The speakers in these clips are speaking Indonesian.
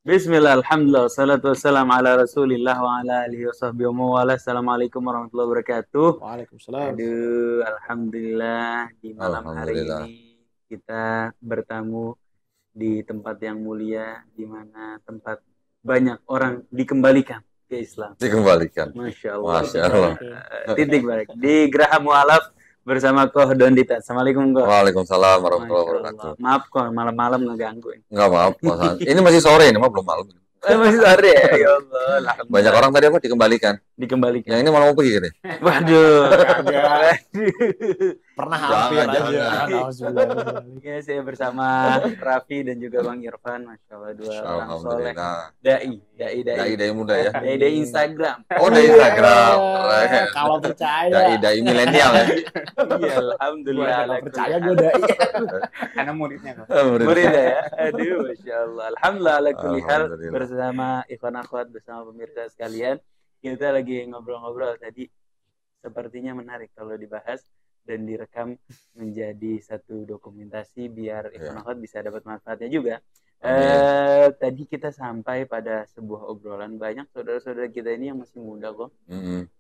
Bismillah, alhamdulillah, wassalatu wassalamu ala rasulillah wa ala alihi wa sahbihi wa mawala. Assalamualaikum warahmatullahi wabarakatuh. Waalaikumsalam. Aduh, alhamdulillah di malam hari Alhamdulillah. ini kita bertamu di tempat yang mulia, di mana tempat banyak orang dikembalikan ke Islam. Dikembalikan. Masya Allah. Masya Allah. Titik balik. Di Geraha Mu'alaf bersama Koh Dondita. Assalamualaikum Koh. Waalaikumsalam warahmatullahi Masya Allah. wabarakatuh. Maaf Koh, malam-malam ngeganggu. Enggak maaf, Mas. Ini masih sore, ini mah belum malam. Masih sore ya? Ya Allah. Banyak orang tadi apa dikembalikan. Dikembalikan. Yang ini malah mau pergi gini. Waduh. Kagak. Pernah hampir Jangan, aja. jangan. Alhamdulillah. Ya, saya bersama Raffi dan juga Bang Irfan. Masya Allah, dua orang soleh. Alhamdulillah. Dai Muda ya. Dai Instagram. Oh, dari Instagram. Keren. Kalau percaya. Dai milenial ya. Iya, alhamdulillah. Gua nggak percaya gue dai. Karena muridnya kok. Murid ya. Aduh, Masya Allah. Alhamdulillah ala kulli hal Alhamdulillah. bersama ikhwan akhwat, bersama pemirsa sekalian. Kita lagi ngobrol-ngobrol tadi. Sepertinya menarik kalau dibahas dan direkam menjadi satu dokumentasi biar ikhwan akhwat bisa dapat manfaatnya juga. Tadi kita sampai pada sebuah obrolan. Banyak saudara-saudara kita ini yang masih muda kok.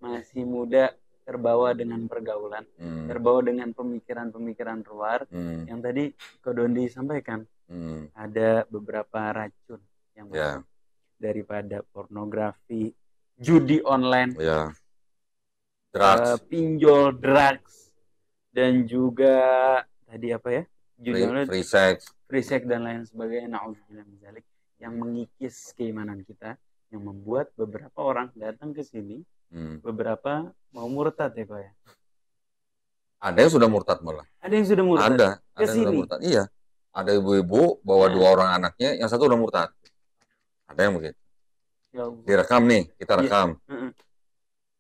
Masih muda, terbawa dengan pergaulan, terbawa dengan pemikiran-pemikiran luar. Yang tadi Ko Dondi sampaikan, ada beberapa racun yang Ya, daripada pornografi, judi online, ya. Drugs, pinjol, drugs, dan juga tadi apa ya? Judi online, free sex. free sex dan lain sebagainya. Na'udzubillah min dzalik, yang mengikis keimanan kita, yang membuat beberapa orang datang ke sini, beberapa mau murtad ya Ko ya. Ada yang sudah murtad malah. Ada yang sudah murtad. Ada yang sudah Kesini. murtad. Iya. Ada ibu-ibu bawa dua orang anaknya, yang satu udah murtad. Ada yang begitu. Ya Allah. Direkam nih, kita rekam. Heeh.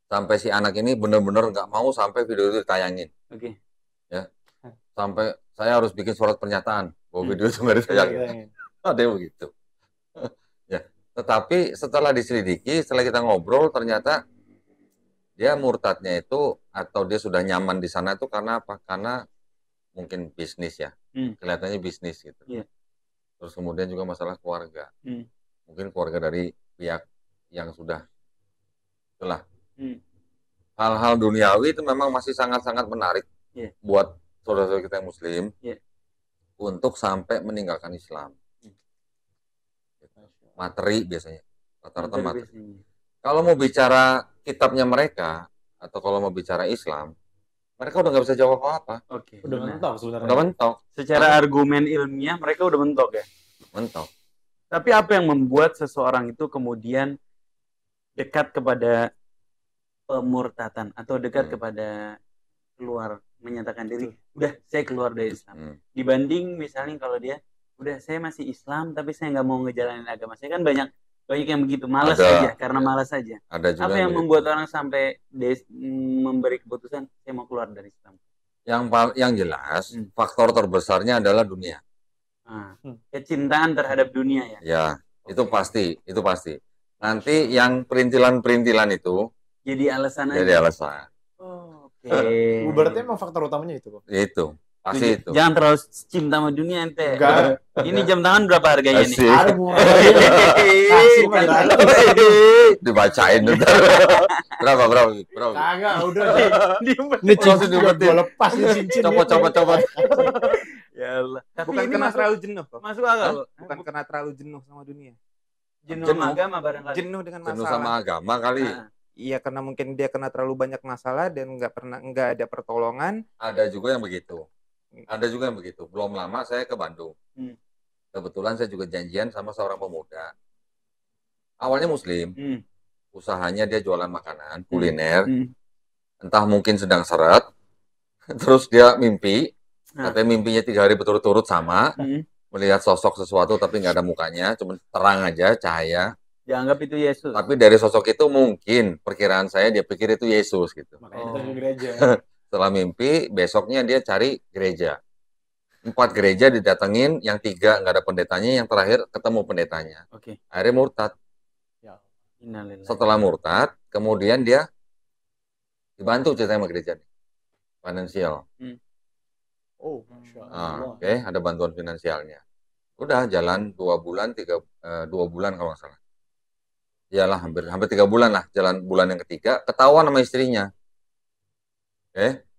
Sampai si anak ini bener-bener nggak mau sampai video itu ditayangin. Oke. Sampai saya harus bikin surat pernyataan bahwa video itu nggak ditayangin. Ada yang begitu. Ya, tetapi setelah diselidiki, setelah kita ngobrol, ternyata dia murtadnya itu atau dia sudah nyaman di sana itu karena apa? Karena mungkin bisnis ya, kelihatannya bisnis gitu. Iya. Terus kemudian juga masalah keluarga, mungkin keluarga dari pihak yang sudah, itulah. Hal-hal duniawi itu memang masih sangat-sangat menarik buat saudara-saudara kita yang Muslim untuk sampai meninggalkan Islam. Materi biasanya, rata-rata materi. Biasanya. Kalau mau bicara kitabnya mereka atau kalau mau bicara Islam, mereka udah nggak bisa jawab apa-apa. Oke. Udah mentok sebenarnya. Udah mentok, Secara argumen ilmiah mereka udah mentok ya. mentok. Tapi apa yang membuat seseorang itu kemudian dekat kepada pemurtatan atau dekat kepada keluar menyatakan diri, udah saya keluar dari Islam. Dibanding misalnya kalau dia udah saya masih Islam tapi saya nggak mau ngejalanin agama saya, kan banyak yang begitu, malas Ada. aja karena malas aja. Ada juga Apa yang begitu. membuat orang sampai memberi keputusan saya mau keluar dari Islam? Yang jelas faktor terbesarnya adalah dunia. Kecintaan terhadap dunia ya. Ya, itu pasti. Nanti yang perintilan-perintilan itu Jadi alasan jadi aja. alasan. Oke. Berarti emang faktor utamanya itu kok. Itu pasti itu. Jangan terlalu cinta sama dunia ente. Enggak. Ini jam tangan berapa harganya nih? Asik. Ada murah. Kasih mah Dibacain bentar. Berapa? Kagak, udah. Diumpet. Ini cincin Langsung juga diumpetin. gue lepas nih cincin. Copot. Ya Allah. Tapi Bukan ini karena masuk, terlalu jenuh kok. masuk akal. Bukan karena terlalu jenuh sama dunia. Jenuh Jenuh. sama agama barangkali. Jenuh dengan Jenuh masalah. sama agama kali. Iya, karena mungkin dia kena terlalu banyak masalah dan nggak ada pertolongan. Ada juga yang begitu. Belum lama saya ke Bandung. Kebetulan saya juga janjian sama seorang pemuda. Awalnya Muslim. Usahanya dia jualan makanan, kuliner. Entah mungkin sedang seret. Terus dia mimpi. Katanya mimpinya 3 hari berturut-turut sama. Melihat sosok sesuatu tapi nggak ada mukanya. Cuma terang aja, cahaya. Dianggap itu Yesus. Tapi dari sosok itu mungkin perkiraan saya dia pikir itu Yesus gitu. Makanya kita ke gereja. Setelah mimpi, besoknya dia cari gereja. 4 gereja didatengin, yang 3 nggak ada pendetanya, yang terakhir ketemu pendetanya. Oke. Akhirnya murtad. Innalillahi. Setelah murtad, kemudian dia dibantu ceritanya sama gereja. Finansial. Oh, Masya Ah, Allah. Oke, ada bantuan finansialnya. Udah jalan 2 bulan, 3 2 bulan kalau nggak salah. Iyalah hampir 3 bulan lah, jalan bulan yang ketiga, ketahuan sama istrinya.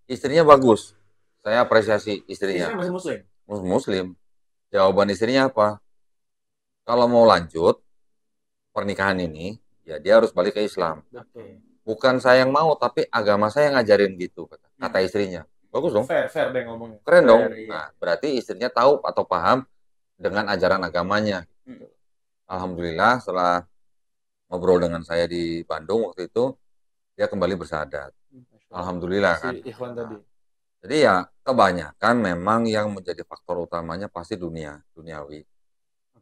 Istrinya bagus. Saya apresiasi istrinya. Istrinya masih muslim. Muslim. Jawaban istrinya apa? Kalau mau lanjut pernikahan ini, ya dia harus balik ke Islam. Oke. Bukan saya yang mau, tapi agama saya ngajarin gitu, kata istrinya. Bagus dong. Fair deh ngomongnya. Keren dong. Fair, iya. Nah, berarti istrinya tahu atau paham dengan ajaran agamanya. Alhamdulillah setelah ngobrol dengan saya di Bandung waktu itu, dia kembali bersahadat. Alhamdulillah kan. Si Ikhwan tadi. Jadi ya kebanyakan memang yang menjadi faktor utamanya pasti duniawi.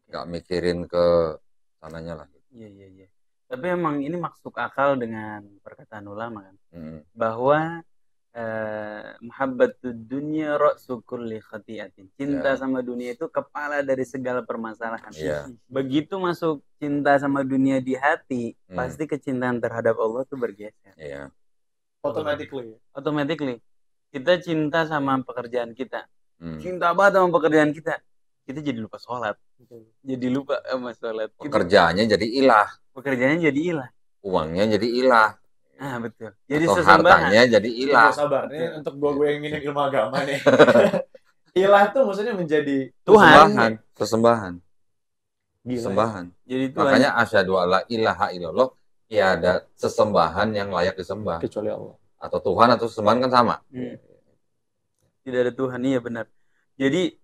Nggak mikirin ke sananya lah. Iya. Tapi emang ini masuk akal dengan perkataan ulama kan, Hmm. bahwa muhabbatud dunya ra'su kulli khati'atin. Cinta Ya. sama dunia itu kepala dari segala permasalahan. Iya. Begitu masuk cinta sama dunia di hati, Hmm. pasti kecintaan terhadap Allah tuh bergeser. Iya. Automatically. Kita cinta sama pekerjaan kita. Hmm. Cinta banget sama pekerjaan kita. Kita jadi lupa sholat. Jadi lupa sama sholat. Pekerjaannya jadi ilah, Pekerjaannya jadi ilah. uangnya jadi ilah, Ah, betul. Jadi atau sesembahan. hartanya jadi ilah. Sabar, ini untuk gue yang ingin ilmu agama nih. Ilah tuh maksudnya menjadi Tuhan. Sesembahan. Gila. Sesembahan. Jadi Tuhan. Makanya asyhadu alla ilaha illallah, tiada sesembahan yang layak disembah. Kecuali Allah. Atau Tuhan atau sesembahan kan sama. Tidak ada Tuhan, iya benar. Jadi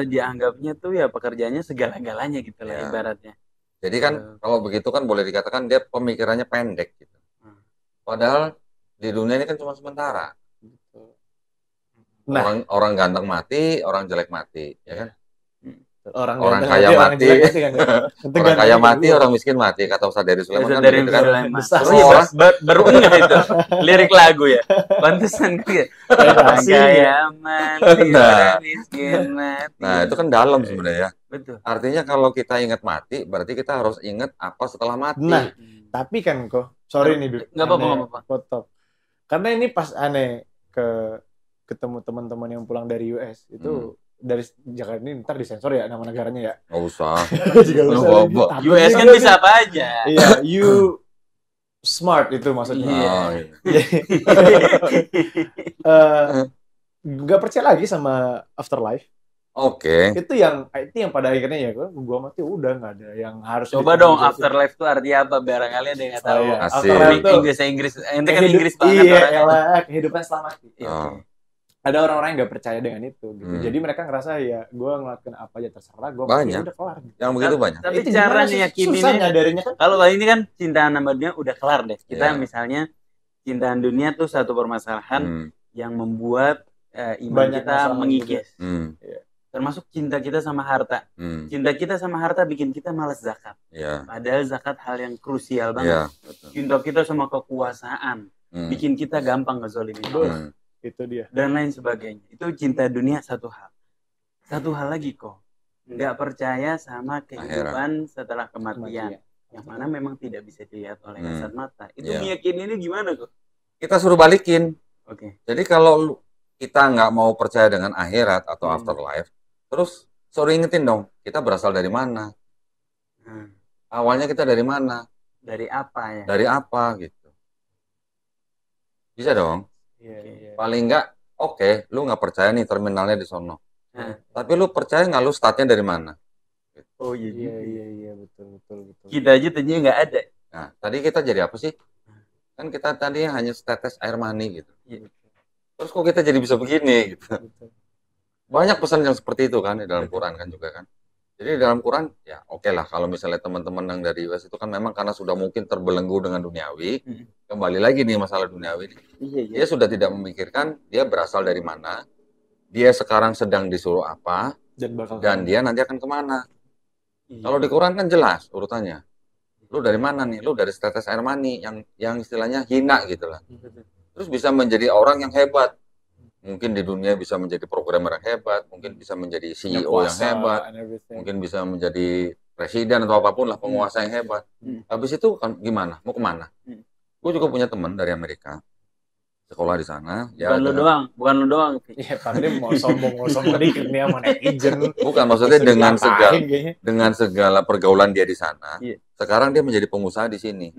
dianggapnya tuh ya pekerjaannya segala-galanya gitu lah Ya. ibaratnya. Jadi kan kalau begitu kan boleh dikatakan dia pemikirannya pendek gitu. Padahal di dunia ini kan cuma sementara. Nah. Orang ganteng mati, orang jelek mati, ya kan? Orang kaya mati. kan, ya? Orang kaya mati, orang miskin mati, kata Ustaz Dari Sulaiman kan Dari begitu kan? Sulaiman. Besar. Oh iya, baru enggak itu lirik lagu ya. Pantesan kayak orang kaya mati, orang miskin mati. Nah, itu kan dalam sebenarnya. Betul. Artinya kalau kita ingat mati, berarti kita harus ingat apa setelah mati. Nah, tapi kan kok, sorry nih, Bib. Nggak apa-apa. Potop. Karena ini pas aneh ketemu teman-teman yang pulang dari US itu dari Jakarta ini ntar disensor ya nama negaranya ya. Nggak usah. Juga usah. Bawa. US kan bisa apa aja. Iya, you smart itu maksudnya. Oh, iya. Nggak percaya lagi sama afterlife. Oke. Itu yang pada akhirnya ya gua mati udah nggak ada yang harus Coba dong afterlife itu artinya apa? Barangkali ada yang nggak tahu. iya. Asik. Afterlife tuh Inggris. Ente kan Inggris banget iya, orangnya. elah, kehidupan setelah mati. Iya, Oh. oke. Ada orang-orang yang nggak percaya dengan itu gitu. Hmm. Jadi mereka ngerasa ya gua ngelakuin apa aja terserah, gua Banyak. mati, udah kelar. Yang begitu banyak. Tapi Itu cara gimana sih? yakininya Susah nyadarinnya kan. kalau ini kan cintaan sama dunia udah kelar deh. Kita Iya. misalnya cintaan dunia tuh satu permasalahan Hmm. yang membuat iman Banyak kita masalah mengikis. Hmm. Termasuk cinta kita sama harta. Hmm. Cinta kita sama harta bikin kita malas zakat. Ya. Padahal zakat hal yang krusial Ya. banget. Betul. Cinta kita sama kekuasaan Hmm. bikin kita gampang ngezolimin Hmm. orang Itu dia. dan lain sebagainya. Itu cinta dunia satu hal. Satu hal lagi kok, nggak percaya sama kehidupan setelah kematian, yang mana memang tidak bisa dilihat oleh kasat mata. Itu Iya. meyakini gimana kok? Kita suruh balikin. Oke. Jadi kalau kita nggak mau percaya dengan akhirat atau afterlife, terus suruh ingetin dong, kita berasal dari mana? Nah, Awalnya kita dari mana? dari apa ya? Dari apa gitu? Bisa dong. Iya. Paling nggak, oke, lu nggak percaya nih terminalnya di sono. Nah. Tapi lu percaya nggak lu startnya dari mana? Oh iya. Iya, betul. Kita aja tadinya nggak ada. Nah, tadi kita jadi apa sih? Kan kita tadi hanya setetes air mani gitu. Iya. Terus kok kita jadi bisa begini gitu? Betul. Banyak pesan yang seperti itu kan di dalam Quran kan juga kan. Jadi di dalam Quran ya oke lah kalau misalnya teman-teman yang dari US itu kan memang karena sudah mungkin terbelenggu dengan duniawi, kembali lagi nih masalah duniawi. Iya. Dia sudah tidak memikirkan dia berasal dari mana, dia sekarang sedang disuruh apa, dan dia nanti akan kemana. Iya. Kalau di Quran kan jelas urutannya. Lu dari mana nih? Lu dari setetes air mani yang istilahnya hina gitu lah. Terus bisa menjadi orang yang hebat. Mungkin di dunia bisa menjadi programmer yang hebat, mungkin bisa menjadi CEO yang hebat, mungkin bisa menjadi presiden atau apapun lah, penguasa yang hebat. Habis itu kan gimana? Mau kemana? Gue juga punya teman dari Amerika. sekolah di sana. Ya, Bukan lu doang, bukan lu doang. Iya, Pak ini mau sombong dikit nih sama netizen. Bukan, maksudnya Kayaknya. dengan segala pergaulan dia di sana. Iya. Sekarang dia menjadi pengusaha di sini.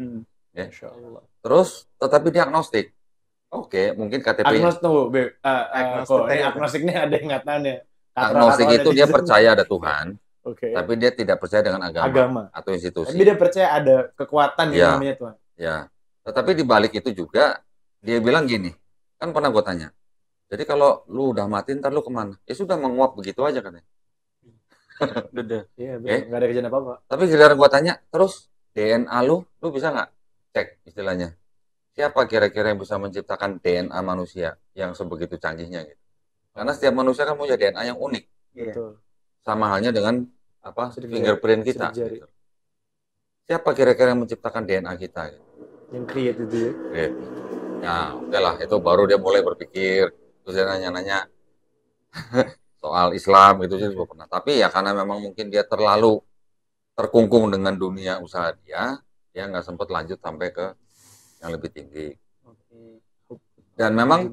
Ya. Masya Allah. Terus tetapi dia agnostik. Oke, mungkin KTP. Agnostik ini ada ingatannya. Agnostik itu dia percaya ada Tuhan, Oke. tapi dia tidak percaya dengan agama. Atau institusi. Tapi dia percaya ada kekuatan yang namanya Tuhan. Ya. Tetapi di balik itu juga dia bilang gini, kan pernah gue tanya, jadi kalau lu udah mati ntar lu kemana? Ya sudah, menguap begitu aja katanya. Udah. Iya, nggak ada kejadian apa-apa. Tapi giliran gue tanya, terus DNA lu bisa nggak cek istilahnya? Siapa kira-kira yang bisa menciptakan DNA manusia yang sebegitu canggihnya gitu? Karena setiap manusia kan punya DNA yang unik. Betul. Sama halnya dengan fingerprint kita. Gitu. Siapa kira-kira yang menciptakan DNA kita? Gitu? Yang create itu ya? Create. Ya, oke lah, itu baru dia mulai berpikir, terus dia nanya-nanya soal Islam gitu sih juga pernah. Tapi ya karena memang mungkin dia terlalu terkungkung dengan dunia usaha dia nggak sempat lanjut sampai ke yang lebih tinggi. Dan memang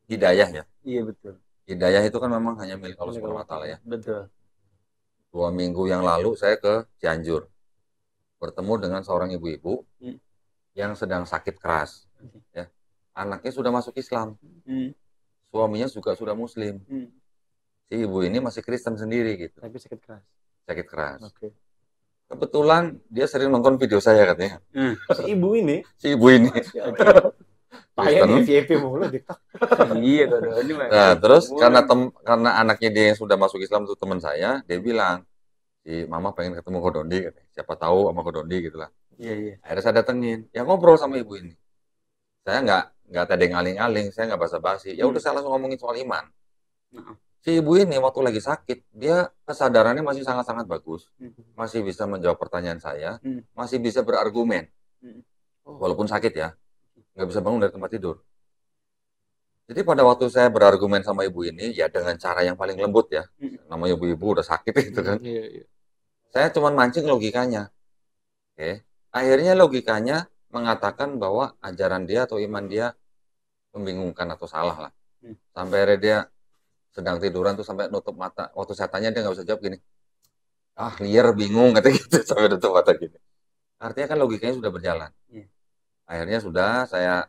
hidayah ya. Iya betul. Hidayah itu kan memang hanya milik Allah Subhanahu wa taala ya. Betul. 2 minggu yang lalu saya ke Cianjur, bertemu dengan seorang ibu-ibu yang sedang sakit keras. Ya. Anaknya sudah masuk Islam. Suaminya juga sudah Muslim. Si ibu ini masih Kristen sendiri gitu. Tapi sakit keras. Sakit keras. Oke. Kebetulan dia sering nonton video saya katanya. Si ibu ini. Payah nih VIP mulu TikTok. Iya kalau ini. Nah, terus karena anaknya dia yang sudah masuk Islam itu teman saya, dia bilang, si mama pengen ketemu Kodondi katanya. Siapa tahu sama Kodondi gitu lah. Iya. Akhirnya saya datengin, ya ngobrol sama ibu ini. Saya nggak tedeng aling-aling, saya nggak basa-basi. Ya udah saya langsung ngomongin soal iman. Si ibu ini waktu lagi sakit, dia kesadarannya masih sangat-sangat bagus. Masih bisa menjawab pertanyaan saya, masih bisa berargumen. Walaupun sakit ya, nggak bisa bangun dari tempat tidur. Jadi pada waktu saya berargumen sama ibu ini, ya dengan cara yang paling lembut ya. Namanya ibu-ibu udah sakit gitu kan. Saya cuma mancing logikanya. Oke. Akhirnya logikanya mengatakan bahwa ajaran dia atau iman dia membingungkan atau salah lah. Sampai akhirnya dia sedang tiduran tuh sampai nutup mata. Waktu saya tanya dia nggak bisa jawab gini. Liar, bingung katanya gitu sampai nutup mata gini. Artinya kan logikanya sudah berjalan. Akhirnya sudah saya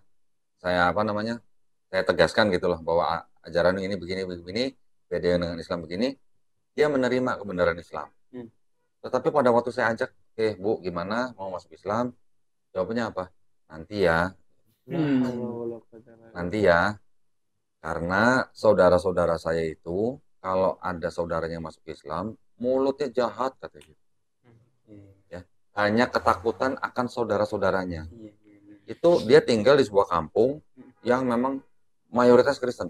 tegaskan gitu loh bahwa ajaran ini begini, beda dengan Islam begini. Dia menerima kebenaran Islam. Tetapi pada waktu saya ajak, Bu, gimana mau masuk Islam? Jawabnya apa? Nanti ya. Nanti ya. Karena saudara-saudara saya itu, kalau ada saudaranya masuk Islam, mulutnya jahat katanya. Ya. Hanya ketakutan akan saudara-saudaranya. Itu dia tinggal di sebuah kampung yang memang mayoritas Kristen.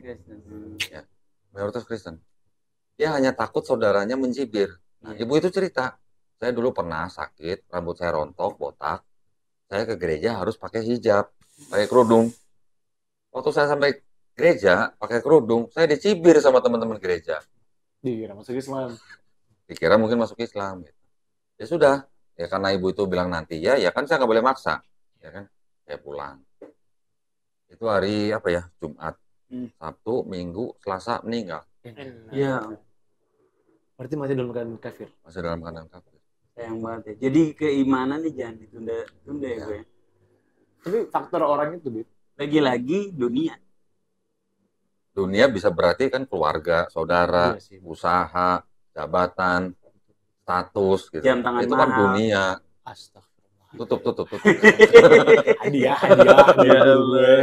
Ya, mayoritas Kristen. Dia hanya takut saudaranya mencibir. Nah, ibu itu cerita, saya dulu pernah sakit, rambut saya rontok, botak. Saya ke gereja harus pakai hijab, pakai kerudung. Waktu saya sampai gereja, pakai kerudung, saya dicibir sama teman-teman gereja. Dikira masuk Islam. Dikira mungkin masuk Islam. Ya sudah, ya karena ibu itu bilang nanti ya kan saya nggak boleh maksa. Ya kan, saya pulang. Itu hari apa ya? Jumat, Sabtu, Minggu, Selasa meninggal. Iya. Berarti masih dalam keadaan kafir. Masih dalam keadaan kafir. Sayang banget ya. Jadi keimanan nih jangan ditunda ya gue. Tapi faktor orang itu, Dit. Lagi-lagi dunia. Dunia bisa berarti kan keluarga, saudara, usaha, jabatan, status gitu. Jam tangan itu mahal. Kan dunia. Astagfirullah. Tutup. Hadiah. Ya Allah.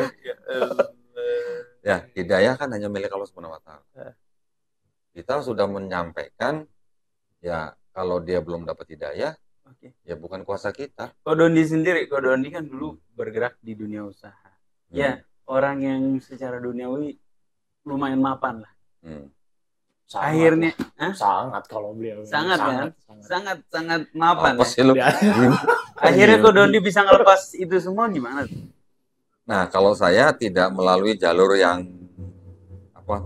Ya, hidayah kan hanya milik Allah Subhanahu wa taala. Kita sudah menyampaikan ya kalau dia belum dapat hidayah, ya bukan kuasa kita. Kodondi kan dulu bergerak di dunia usaha. Ya, orang yang secara duniawi lumayan mapan lah. Akhirnya sangat kalau beliau. Sangat mapan. Apa sih lu? Akhirnya Kodondi bisa ngelepas itu semua gimana? Nah, kalau saya tidak melalui jalur yang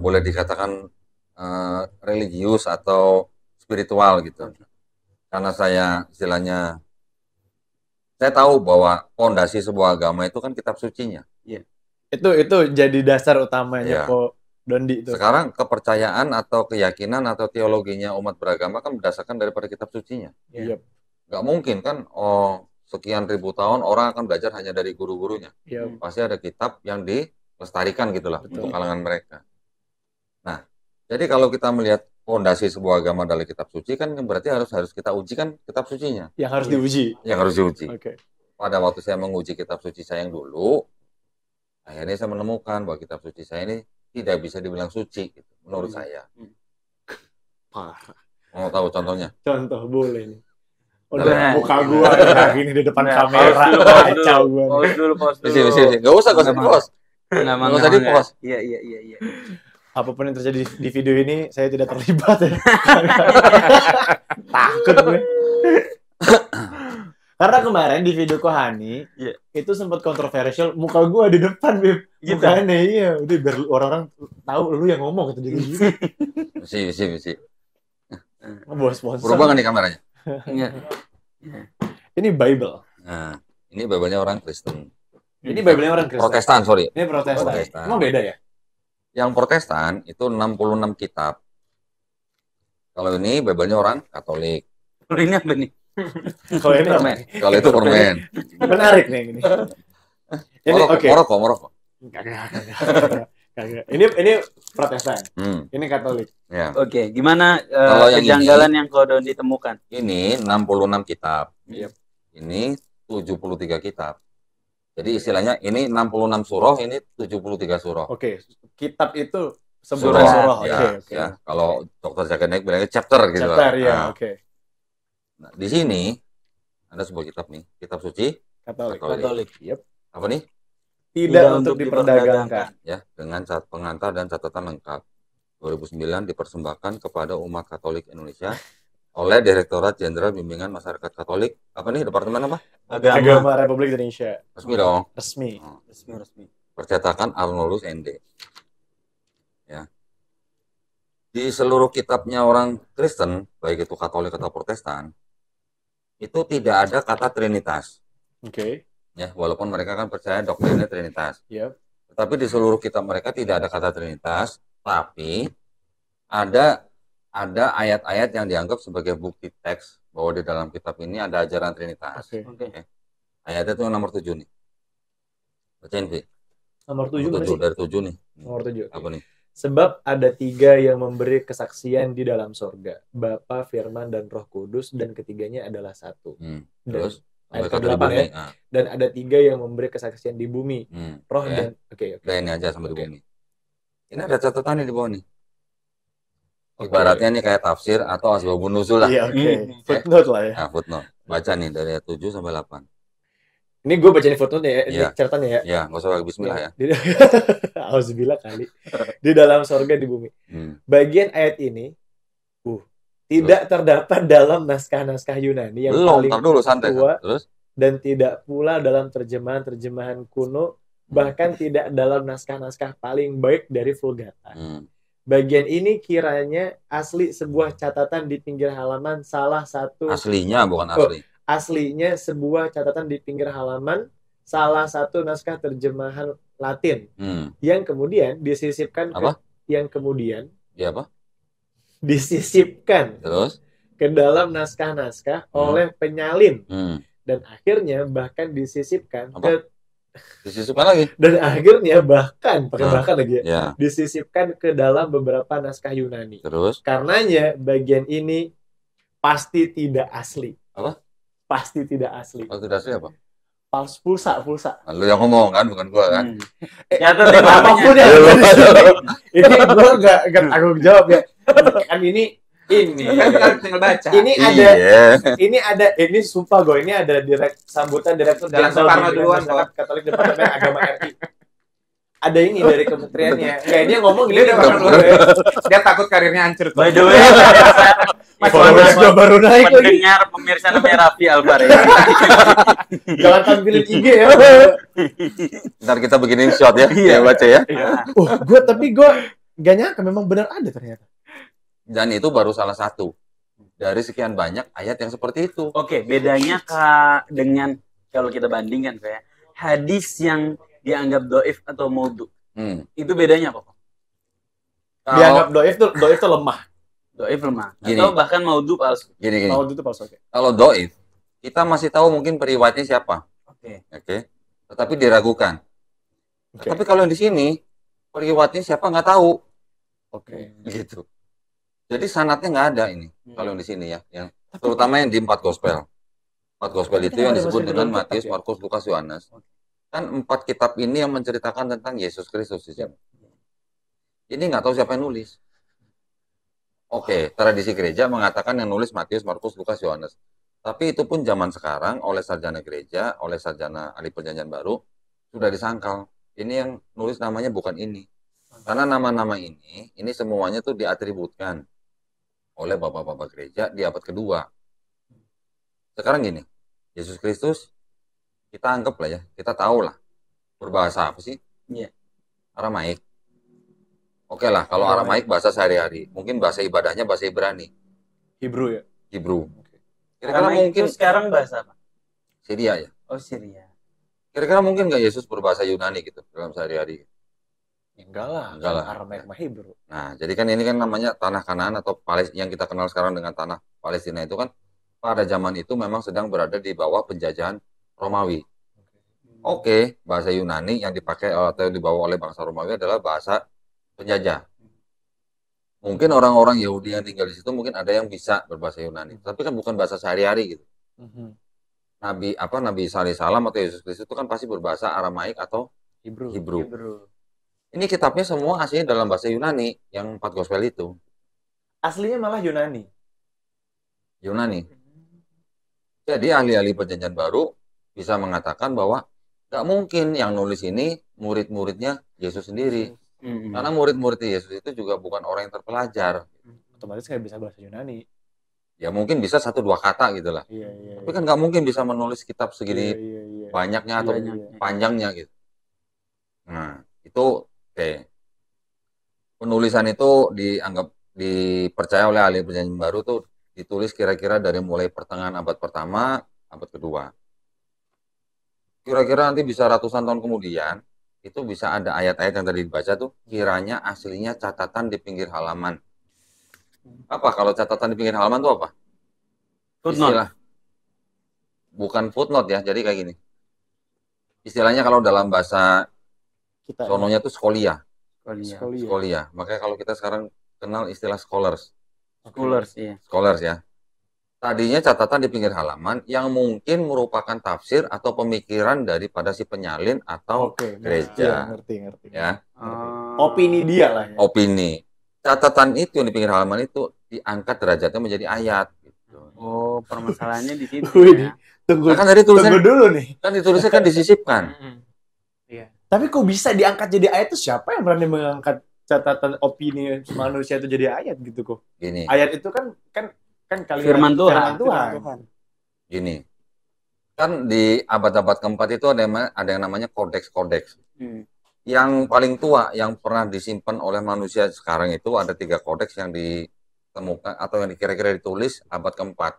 boleh dikatakan religius atau spiritual gitu. Karena saya istilahnya saya tahu bahwa fondasi sebuah agama itu kan kitab sucinya. Iya. Itu jadi dasar utamanya Iya. kok Dondi itu. Sekarang kepercayaan atau keyakinan atau teologinya umat beragama kan berdasarkan daripada kitab sucinya. Iya. Nggak mungkin kan, sekian ribu tahun orang akan belajar hanya dari guru-gurunya. Iya. Pasti ada kitab yang dilestarikan gitulah Betul. untuk kalangan mereka. Nah, jadi kalau kita melihat fondasi sebuah agama dari kitab suci kan berarti harus kita uji kan kitab sucinya. Yang harus diuji. Yang harus diuji. Oke. Pada waktu saya menguji kitab suci saya yang dulu, akhirnya saya menemukan bahwa kitab suci saya ini tidak bisa dibilang suci gitu, menurut saya. Parah. Mau tahu contohnya? Contoh boleh nih. Nah. Udah muka gua kayak gini di depan Nah, kamera. Kacau gua. Pause dulu. Misi. Nggak usah di post. Nggak usah di post. Iya. Apapun yang terjadi di video ini, saya tidak terlibat ya. Takut gue. Karena kemarin di video Kohani, itu sempat kontroversial, muka gua di depan, Bib. Gitu? Mukanya iya. Udah biar orang-orang tahu lu yang ngomong gitu. Misi. Bawa sponsor. Berubah nggak nih kameranya? Iya. Ini Bible. Nah, ini Bible-nya orang Kristen. Ini Bible-nya orang Kristen. Protestan, sorry. Ini Protestan. Protestan. Emang beda ya? Yang Protestan itu 66 kitab. Kalau ini Bible-nya orang Katolik. Kalau ini apa nih? Kalau ini apa? Permen. Kalau itu permen. Menarik nih ini. Ini oke. Moroko. Kagak. Ini Protestan. Ini Katolik. Ya. Oke, gimana Kalau yang kejanggalan yang kau Don ditemukan? Ini 66 kitab. Yep. Ini 73 kitab. Jadi istilahnya ini 66 surah, ini 73 surah. Oke, kitab itu Surah. sebutan surah. Ya, Oke. ya. Kalau Dr. Zakir Naik bilangnya chapter gitu lah. Chapter ya, Nah, oke. nah, di sini ada sebuah kitab nih, kitab suci Katolik. Katolik. Yep. apa nih? Tidak untuk diperdagangkan. Ya, dengan pengantar dan catatan lengkap. 2009 dipersembahkan kepada umat Katolik Indonesia oleh Direktorat Jenderal Bimbingan Masyarakat Katolik. Apa nih? Departemen apa? Agama Republik Indonesia. Resmi dong. Resmi. Resmi. Percetakan Arnoldus ND. Ya. Di seluruh kitabnya orang Kristen, baik itu Katolik atau Protestan, itu tidak ada kata Trinitas. Oke. Ya, walaupun mereka kan percaya doktrinnya Trinitas. Yep. Tetapi di seluruh kitab mereka tidak ada kata Trinitas, tapi ada ayat-ayat yang dianggap sebagai bukti teks bahwa di dalam kitab ini ada ajaran Trinitas. Oke. Ayatnya itu nomor 7 nih. Bacain, Vi. Nomor 7 Nomor 7 dari 7 nih. Nomor 7. Apa nih? Sebab ada 3 yang memberi kesaksian di dalam sorga, Bapa, Firman, dan Roh Kudus, dan ketiganya adalah satu. Terus Ayat sampai ke-8 ya. Nah. Dan ada 3 yang memberi kesaksian di bumi, Roh Ya. dan oke. Udah ini aja sampai di Oke. bumi. Ini ada catatannya di bawah nih. Ibaratnya nih kayak tafsir atau asbabun nuzul lah. Iya, oke. Footnote lah ya. Nah, footnote. Baca nih dari ayat 7 sampai 8. Ini gue bacain footnote ya, ini Iya. catatannya ya. Ya, nggak usah pakai bismillah ya. Auzubillah kali. Di dalam sorga di bumi. Bagian ayat ini tidak terdapat dalam naskah-naskah Yunani yang Belum, paling ntar dulu santai. tua Terus dan tidak pula dalam terjemahan-terjemahan kuno, bahkan tidak dalam naskah-naskah paling baik dari Vulgata. Bagian ini kiranya asli sebuah catatan di pinggir halaman salah satu aslinya bukan asli. Aslinya sebuah catatan di pinggir halaman salah satu naskah terjemahan Latin yang kemudian disisipkan Apa? yang kemudian Iya apa? disisipkan Terus ke dalam naskah-naskah oleh penyalin dan akhirnya bahkan disisipkan Apa? Disisipkan lagi. dan akhirnya bahkan pakai bahkan lagi ya, Ya. disisipkan ke dalam beberapa naskah Yunani. Terus Karenanya bagian ini pasti tidak asli. Apa? Pasti tidak asli. kalau tidak asli apa? Pulsa. Lu yang ngomong kan, bukan gua kan? Catat ya namanya. Apapun ya. Ini gue nggak tanggung jawab ya. Kan ini Kan tinggal baca. ini ada ini sumpah gue ini ada sambutan direktur Jalan Jenderal Soekarno Bimbingan duluan, Masyarakat Katolik Departemen Agama RI. Ada ini dari kementeriannya. Kayak dia ngomong Dia udah baru duluan. Dia takut karirnya hancur. By the way, followers gue baru naik lagi. pendengar pemirsa namanya Raffi Alvari. Jangan tampilin IG ya. Ntar kita beginin shot ya. Iya. Ya, baca ya. Tapi gue gak nyangka memang benar ada ternyata. Dan itu baru salah satu dari sekian banyak ayat yang seperti itu. Oke, bedanya dengan kalau kita bandingkan kayak hadis yang dianggap doif atau maudhu. Itu bedanya apa? Dianggap doif tuh lemah. Doif lemah. Gini. Atau bahkan maudhu palsu. Gini. Maudhu itu palsu. Kalau doif, kita masih tahu mungkin periwayatnya siapa. Oke. Tetapi diragukan. Tapi kalau di sini periwayatnya siapa nggak tahu. Gitu. Jadi sanadnya nggak ada ini. Kalau di sini ya, yang terutama yang di 4 gospel. 4 gospel itu yang disebut dengan Matius, Markus, Lukas, Yohanes. Kan 4 kitab ini yang menceritakan tentang Yesus Kristus. Ini nggak tahu siapa yang nulis. Tradisi gereja mengatakan yang nulis Matius, Markus, Lukas, Yohanes. Tapi itu pun zaman sekarang oleh sarjana gereja, oleh sarjana ahli perjanjian baru sudah disangkal. Ini yang nulis namanya bukan ini. Karena nama-nama ini semuanya tuh diatributkan oleh bapak-bapak gereja di abad kedua. Sekarang gini, Yesus Kristus kita anggap lah ya, kita tahu lah berbahasa apa sih? Aramaik. Oke lah, kalau Aramaik bahasa sehari-hari, mungkin bahasa ibadahnya bahasa Ibrani. Hebrew ya? Hebrew. Kira-kira mungkin sekarang bahasa apa? Syria ya? Oh, Syria. Kira-kira mungkin nggak Yesus berbahasa Yunani gitu dalam sehari-hari? Enggak lah. Aramaik sama Hebrew. Nah, jadi kan ini kan namanya tanah Kanaan atau yang kita kenal sekarang dengan tanah Palestina itu kan pada zaman itu memang sedang berada di bawah penjajahan Romawi. Bahasa Yunani yang dipakai atau dibawa oleh bangsa Romawi adalah bahasa penjajah. Mungkin orang-orang Yahudi yang tinggal di situ mungkin ada yang bisa berbahasa Yunani, tapi kan bukan bahasa sehari-hari gitu. Nabi Isa alaihissalam atau Yesus Kristus itu kan pasti berbahasa Aramaik atau Hebrew. Ini kitabnya semua aslinya dalam bahasa Yunani, yang 4 gospel itu. Aslinya malah Yunani. Jadi ahli-ahli perjanjian baru bisa mengatakan bahwa nggak mungkin yang nulis ini murid-muridnya Yesus sendiri. Karena murid-murid Yesus itu juga bukan orang yang terpelajar. Otomatis nggak bisa bahasa Yunani. Ya mungkin bisa 1-2 kata gitu lah. Tapi kan nggak mungkin bisa menulis kitab segini banyaknya atau panjangnya gitu. Nah, itu penulisan itu dipercaya oleh ahli perjanjian baru tuh ditulis kira-kira dari mulai pertengahan abad pertama, abad kedua. Kira-kira nanti bisa ratusan tahun kemudian itu bisa ada ayat-ayat yang tadi dibaca tuh kiranya aslinya catatan di pinggir halaman. Apa kalau catatan di pinggir halaman tuh apa? Footnote. Bukan footnote ya, jadi kayak gini. Istilahnya kalau dalam bahasa sononya tuh skolia. Makanya kalau kita sekarang kenal istilah scholars ya. Tadinya catatan di pinggir halaman yang mungkin merupakan tafsir atau pemikiran daripada si penyalin atau gereja. Ngerti. Ya. Opini dia lah ya. Opini. Catatan itu yang di pinggir halaman itu diangkat derajatnya menjadi ayat. Gitu. Oh, permasalahannya di situ. Ya. Tunggu dulu nih. Kan ditulisnya kan disisipkan. Tapi kok bisa diangkat jadi ayat itu siapa yang berani mengangkat catatan opini manusia itu jadi ayat gitu kok? Gini. Ayat itu kan kalimat firman Tuhan. Gini. Kan di abad-abad keempat itu ada yang namanya kodeks. Yang paling tua yang pernah disimpan oleh manusia sekarang itu ada 3 kodeks yang ditemukan atau yang kira-kira ditulis abad keempat.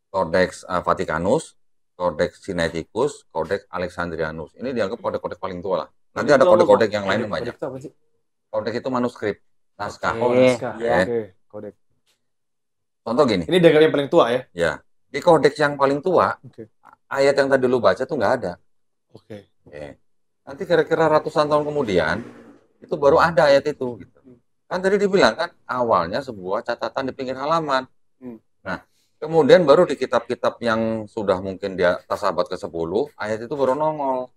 Kodeks Vatikanus, Kodeks Sinaiticus, Kodeks Alexandrianus. Ini dianggap kode-kode paling tua lah. Nanti ada kode-kode yang lain banyak. Kodeks itu manuskrip, naskah. Naskah. Kodeks. Contoh gini. Ini dianggap yang paling tua ya? Ya. Di kodeks yang paling tua, ayat yang tadi lu baca tuh nggak ada. Nanti kira-kira ratusan tahun kemudian, itu baru ada ayat itu. Gitu. Kan tadi dibilang kan, awalnya sebuah catatan di pinggir halaman. Nah, kemudian baru di kitab-kitab yang sudah mungkin di atas abad ke-10, ayat itu baru nongol.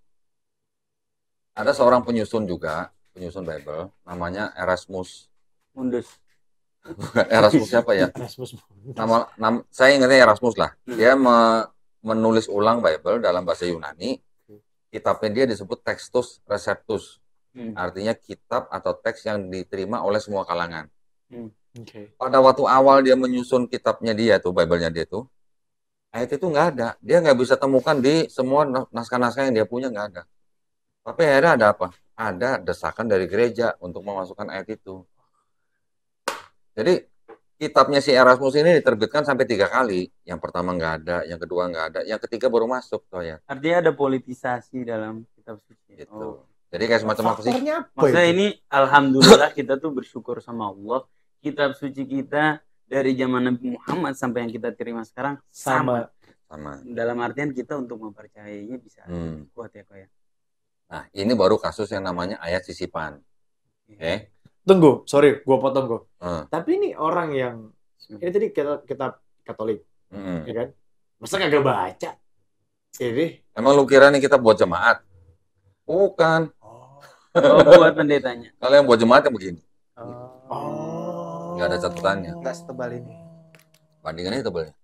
Ada seorang penyusun Bible, namanya Erasmus Mundus. Bukan Erasmus siapa ya? Saya ingatnya Erasmus lah. Dia menulis ulang Bible dalam bahasa Yunani. Kitabnya dia disebut Textus Receptus. Artinya kitab atau teks yang diterima oleh semua kalangan. Pada waktu awal dia menyusun kitabnya dia tuh, Bible-nya dia tuh, ayat itu nggak ada. Dia nggak bisa temukan di semua naskah-naskah yang dia punya, nggak ada. Tapi akhirnya ada apa? Ada desakan dari gereja untuk memasukkan ayat itu. Jadi kitabnya si Erasmus ini diterbitkan sampai 3 kali. Yang pertama nggak ada, yang kedua nggak ada, yang ketiga baru masuk tuh ya. Artinya ada politisasi dalam kitab suci. Gitu. Jadi kayak semacam apa sih? Faktornya apa Maksudnya itu? ini alhamdulillah kita tuh bersyukur sama Allah. Kitab suci kita dari zaman Nabi Muhammad sampai yang kita terima sekarang sama. Dalam artian kita untuk mempercayainya bisa kuat ya kok ya. Nah, ini baru kasus yang namanya ayat sisipan. Oke. Tunggu, sorry, gua potong kok. Tapi ini orang yang ini tadi kita Katolik, ya kan? Masa kagak baca? Ini Emang lu kira nih kita buat jemaat? Bukan. Oh, buat pendetanya. Kalau yang buat jemaat yang begini. Oh. Nggak ada catatannya. Nggak setebal ini. Bandingannya tebalnya.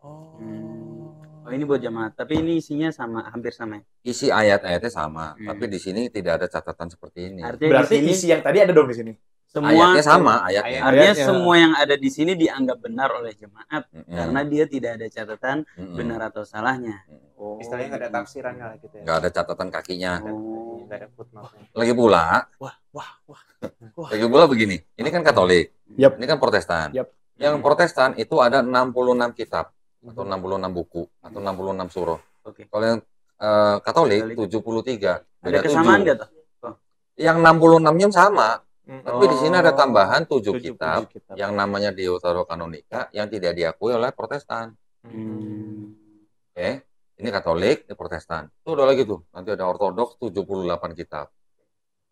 Oh, ini buat jemaat. Tapi ini isinya sama, hampir sama ya? Isi ayat-ayatnya sama, tapi di sini tidak ada catatan seperti ini. Artinya Berarti di sini isi yang tadi ada dong di sini. semua Ayatnya sama, ayatnya. artinya Ayatnya. semua yang ada di sini dianggap benar oleh jemaat karena dia tidak ada catatan benar atau salahnya. Oh. Istilahnya nggak ada tafsirannya lah gitu ya. Nggak ada catatan kakinya. Nggak ada footnote-nya. Lagi pula, lagi pula begini. Ini kan Katolik. Yap. Ini kan Protestan. Yap. Yang Protestan itu ada 66 kitab atau 66 buku atau 66 surah. Oke. Kalau yang Katolik 73. Ada Beda kesamaan 7. nggak tuh? Yang 66-nya sama. Tapi di sini ada Oh. tambahan 7 7 kitab kitab. yang namanya Deuterokanonika yang tidak diakui oleh Protestan. Oke. Ini Katolik, ini Protestan. Itu udah lagi tuh. Nanti ada Ortodoks 78 kitab.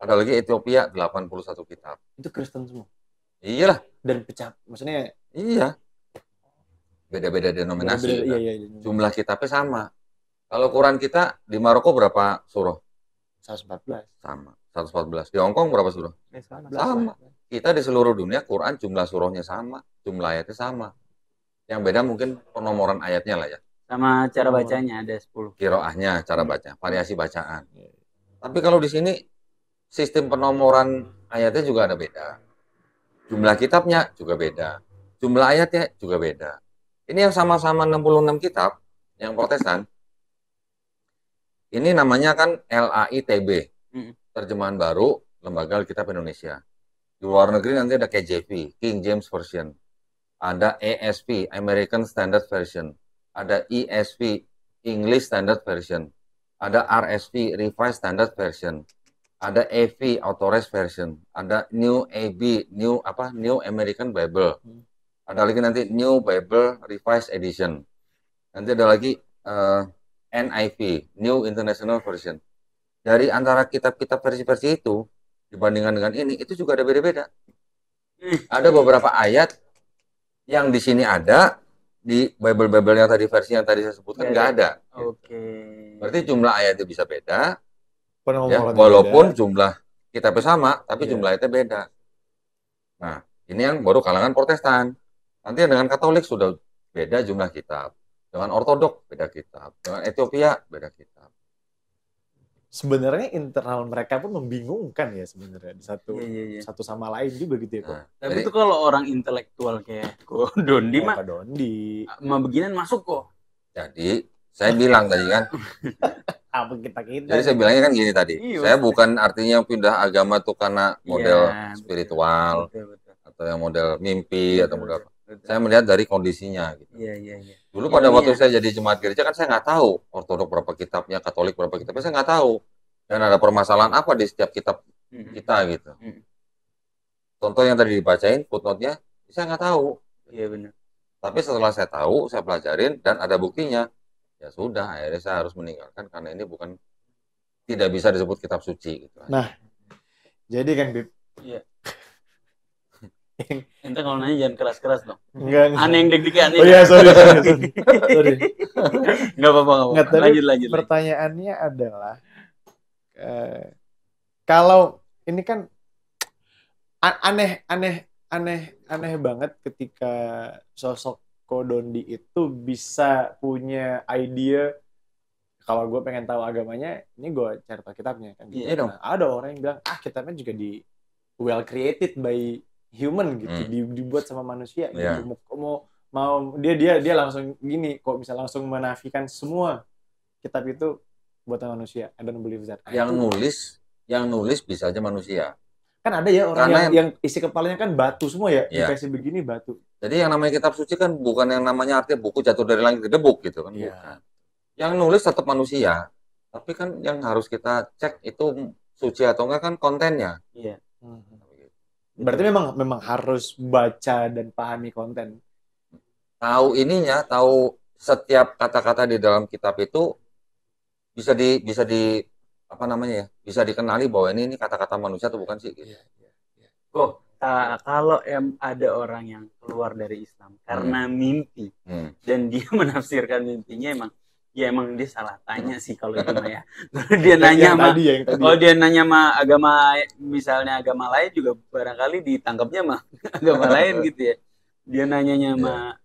Ada lagi Ethiopia 81 kitab. Itu Kristen semua. Iyalah, Dan pecah, maksudnya iya. Beda-beda denominasi. beda-beda, iya. Jumlah kitabnya sama. Kalau Quran kita di Maroko berapa surah? 114. Sama. 114. Di Hongkong berapa surah? Sama. Kita di seluruh dunia Quran jumlah surahnya sama, jumlah ayatnya sama. Yang beda mungkin penomoran ayatnya lah ya. Sama cara bacanya ada 10. Qiraahnya, cara baca, variasi bacaan. Tapi kalau di sini sistem penomoran ayatnya juga ada beda. Jumlah kitabnya juga beda. Jumlah ayatnya juga beda. Ini yang sama-sama 66 kitab, yang Protestan. Ini namanya kan LAITB, terjemahan baru Lembaga Alkitab Indonesia. Di luar negeri nanti ada KJV, King James Version. Ada ESV, American Standard Version. Ada ESV, English Standard Version. Ada RSV, Revised Standard Version. Ada AV, Authorized Version. Ada New AB, New American Bible. Ada lagi nanti New Bible Revised Edition. Nanti ada lagi NIV, New International Version. Dari antara kitab-kitab versi-versi itu, dibandingkan dengan ini, itu juga ada beda-beda. Ada beberapa ayat yang di sini ada, di Bible-Bible yang tadi versi yang tadi saya sebutkan nggak ada. Oke. Berarti jumlah ayatnya bisa beda, ya, Penomorannya walaupun beda. jumlah kitabnya sama, tapi jumlah ayatnya beda. Nah, ini yang baru kalangan Protestan. Nanti dengan Katolik sudah beda jumlah kitab. Dengan Ortodoks beda kitab. Dengan Ethiopia beda kitab. Sebenarnya internal mereka pun membingungkan ya sebenarnya di Iya. satu sama lain juga gitu ya kok. Nah, Tapi jadi, itu kalau orang intelektual kayak Ko Dondi mah Pak Dondi. sama beginian masuk kok. jadi saya bilang tadi kan, Apa kita jadi saya bilangnya kan gini tadi. Iya, Saya bukan artinya pindah agama tuh karena model Iya, spiritual Betul. atau yang model mimpi atau model apa. Saya melihat dari kondisinya gitu. Iya. Dulu pada Iya. waktu saya jadi jemaat gereja kan saya nggak tahu Ortodoks berapa kitabnya, Katolik berapa kitabnya, saya nggak tahu. Dan ada permasalahan apa di setiap kitab kita gitu. Contoh yang tadi dibacain, footnote-nya, saya nggak tahu. Iya benar. Tapi setelah saya tahu, saya pelajarin dan ada buktinya. Ya sudah, akhirnya saya harus meninggalkan karena ini bukan, tidak bisa disebut kitab suci. Gitu. Nah, jadi kan Bib, Ente kalau nanya jangan keras-keras dong. enggak. Aneh yang deg-degan. Oh iya, sorry. Sorry. Nggak apa-apa. Enggak, tapi Lanjut. pertanyaannya adalah kalau ini kan aneh banget ketika sosok Ko Dondi itu bisa punya ide. Kalau gue pengen tahu agamanya, ini gue cari tahu kitabnya kan. Iya dong. Ada orang yang bilang kitabnya juga well created by human gitu, dibuat sama manusia gitu. Yeah. Mau dia langsung gini, kok bisa langsung menafikan semua kitab itu buatan manusia. I don't believe that. Yang nulis bisa aja manusia. Kan ada ya orang Karena yang isi kepalanya kan batu semua ya, Iya. dikasih begini batu. Jadi yang namanya kitab suci kan bukan yang namanya artinya buku jatuh dari langit gedebuk gitu kan, bukan. Yang nulis tetap manusia. Tapi kan yang harus kita cek itu suci atau enggak kan kontennya. Iya. Berarti memang harus baca dan pahami konten. Tahu ininya, tahu setiap kata-kata di dalam kitab itu bisa di apa namanya ya? Bisa dikenali bahwa ini kata-kata manusia atau bukan sih gitu. Kalau ada orang yang keluar dari Islam karena mimpi dan dia menafsirkan mimpinya emang dia salah tanya sih kalau itu mah ya. Kalau dia nanya kalau dia nanya mah agama, misalnya agama lain juga barangkali ditangkapnya mah agama lain gitu ya. Dia nanyanya mah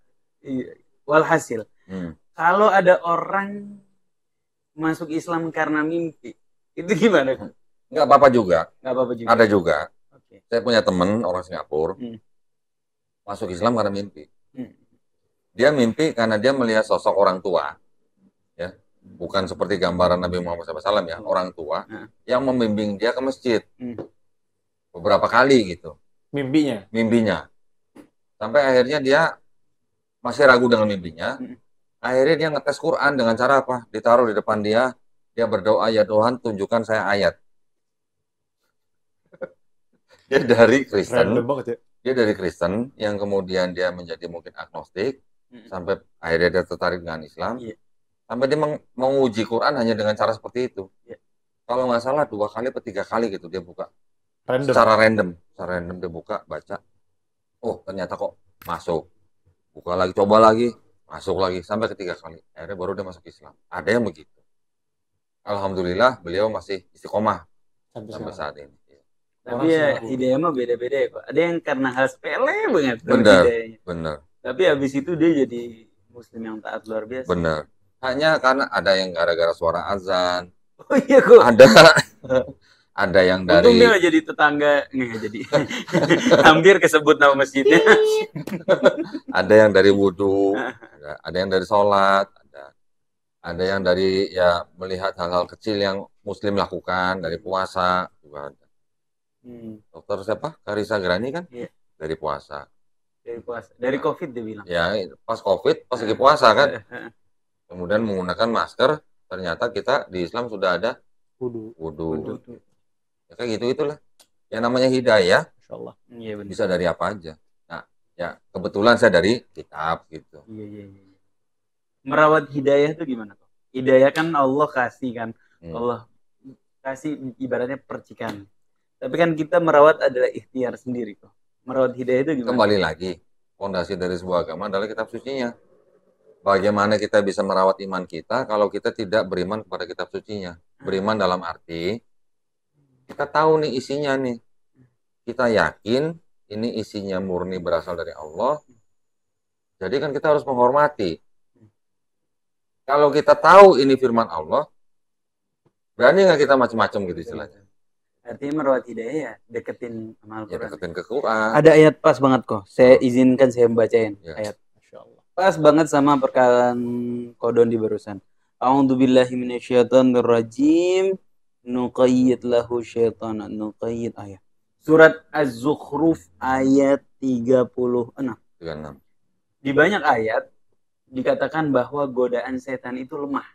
walhasil. Kalau ada orang masuk Islam karena mimpi, itu gimana? Nggak apa-apa juga. Nggak apa-apa juga. Ada juga. Okay. Saya punya teman orang Singapura masuk Islam karena mimpi. Dia mimpi karena dia melihat sosok orang tua. Ya, bukan seperti gambaran Nabi Muhammad SAW ya, orang tua yang membimbing dia ke masjid beberapa kali gitu. Mimpinya. Sampai akhirnya dia masih ragu dengan mimpinya. Akhirnya dia ngetes Quran dengan cara apa? Ditaruh di depan dia berdoa, ya Tuhan tunjukkan saya ayat. Dia dari Kristen. Dia dari Kristen yang kemudian dia menjadi mungkin agnostik sampai akhirnya dia tertarik dengan Islam. Sampai dia menguji Quran hanya dengan cara seperti itu. Kalau nggak salah 2 kali atau 3 kali gitu dia buka. Secara random dia buka, baca. Oh ternyata kok masuk. Buka lagi, coba lagi, masuk lagi. Sampai ke 3 kali. Akhirnya baru dia masuk Islam. Ada yang begitu. Alhamdulillah beliau masih istiqomah sampai saat ini. Tapi ya hidayah mah beda-beda ya kok. Ada yang karena hal sepele banget. Benar. Tapi habis itu dia jadi muslim yang taat luar biasa. Benar. Hanya karena ada yang gara-gara suara azan. Oh iya kok. Ada yang dari. Untung dia jadi tetangga, nggak jadi. Hampir kesebut nama masjidnya. Ada yang dari wudhu, ada yang dari sholat, ada yang dari ya melihat hal-hal kecil yang Muslim lakukan, dari puasa juga ada. Dokter siapa? Karisa Grani kan? Iya. Dari puasa. Dari COVID dia bilang. Ya pas COVID, pas lagi puasa kan. Kemudian menggunakan masker, ternyata kita di Islam sudah ada wudhu. Ya, kayak gitu itulah. Yang namanya hidayah, Insyaallah. Bisa dari apa aja. Nah, ya kebetulan saya dari kitab gitu. Iya. Merawat hidayah itu gimana kok? Hidayah kan Allah kasih kan. Allah kasih ibaratnya percikan. Tapi kan kita merawat adalah ikhtiar sendiri kok. Merawat hidayah itu gimana? Kembali lagi, fondasi dari sebuah agama adalah kitab sucinya. Bagaimana kita bisa merawat iman kita kalau kita tidak beriman kepada kitab sucinya? Beriman dalam arti kita tahu nih isinya nih. Kita yakin ini isinya murni berasal dari Allah. Jadi kan kita harus menghormati. Kalau kita tahu ini firman Allah, berani nggak kita macam-macam gitu istilahnya? Artinya merawat hidayah ya deketin sama Al-Quran. Ya deketin ke Quran. Ada ayat pas banget kok. Saya izinkan saya bacain ayat. Pas banget sama perkataan Kodon di barusan. A'udzubillahi minasyaitonirrajim. Nuqayyid lahu syaitanan. Nuqayyid ayat. Surat Az-Zukhruf ayat 36. Di banyak ayat dikatakan bahwa godaan setan itu lemah.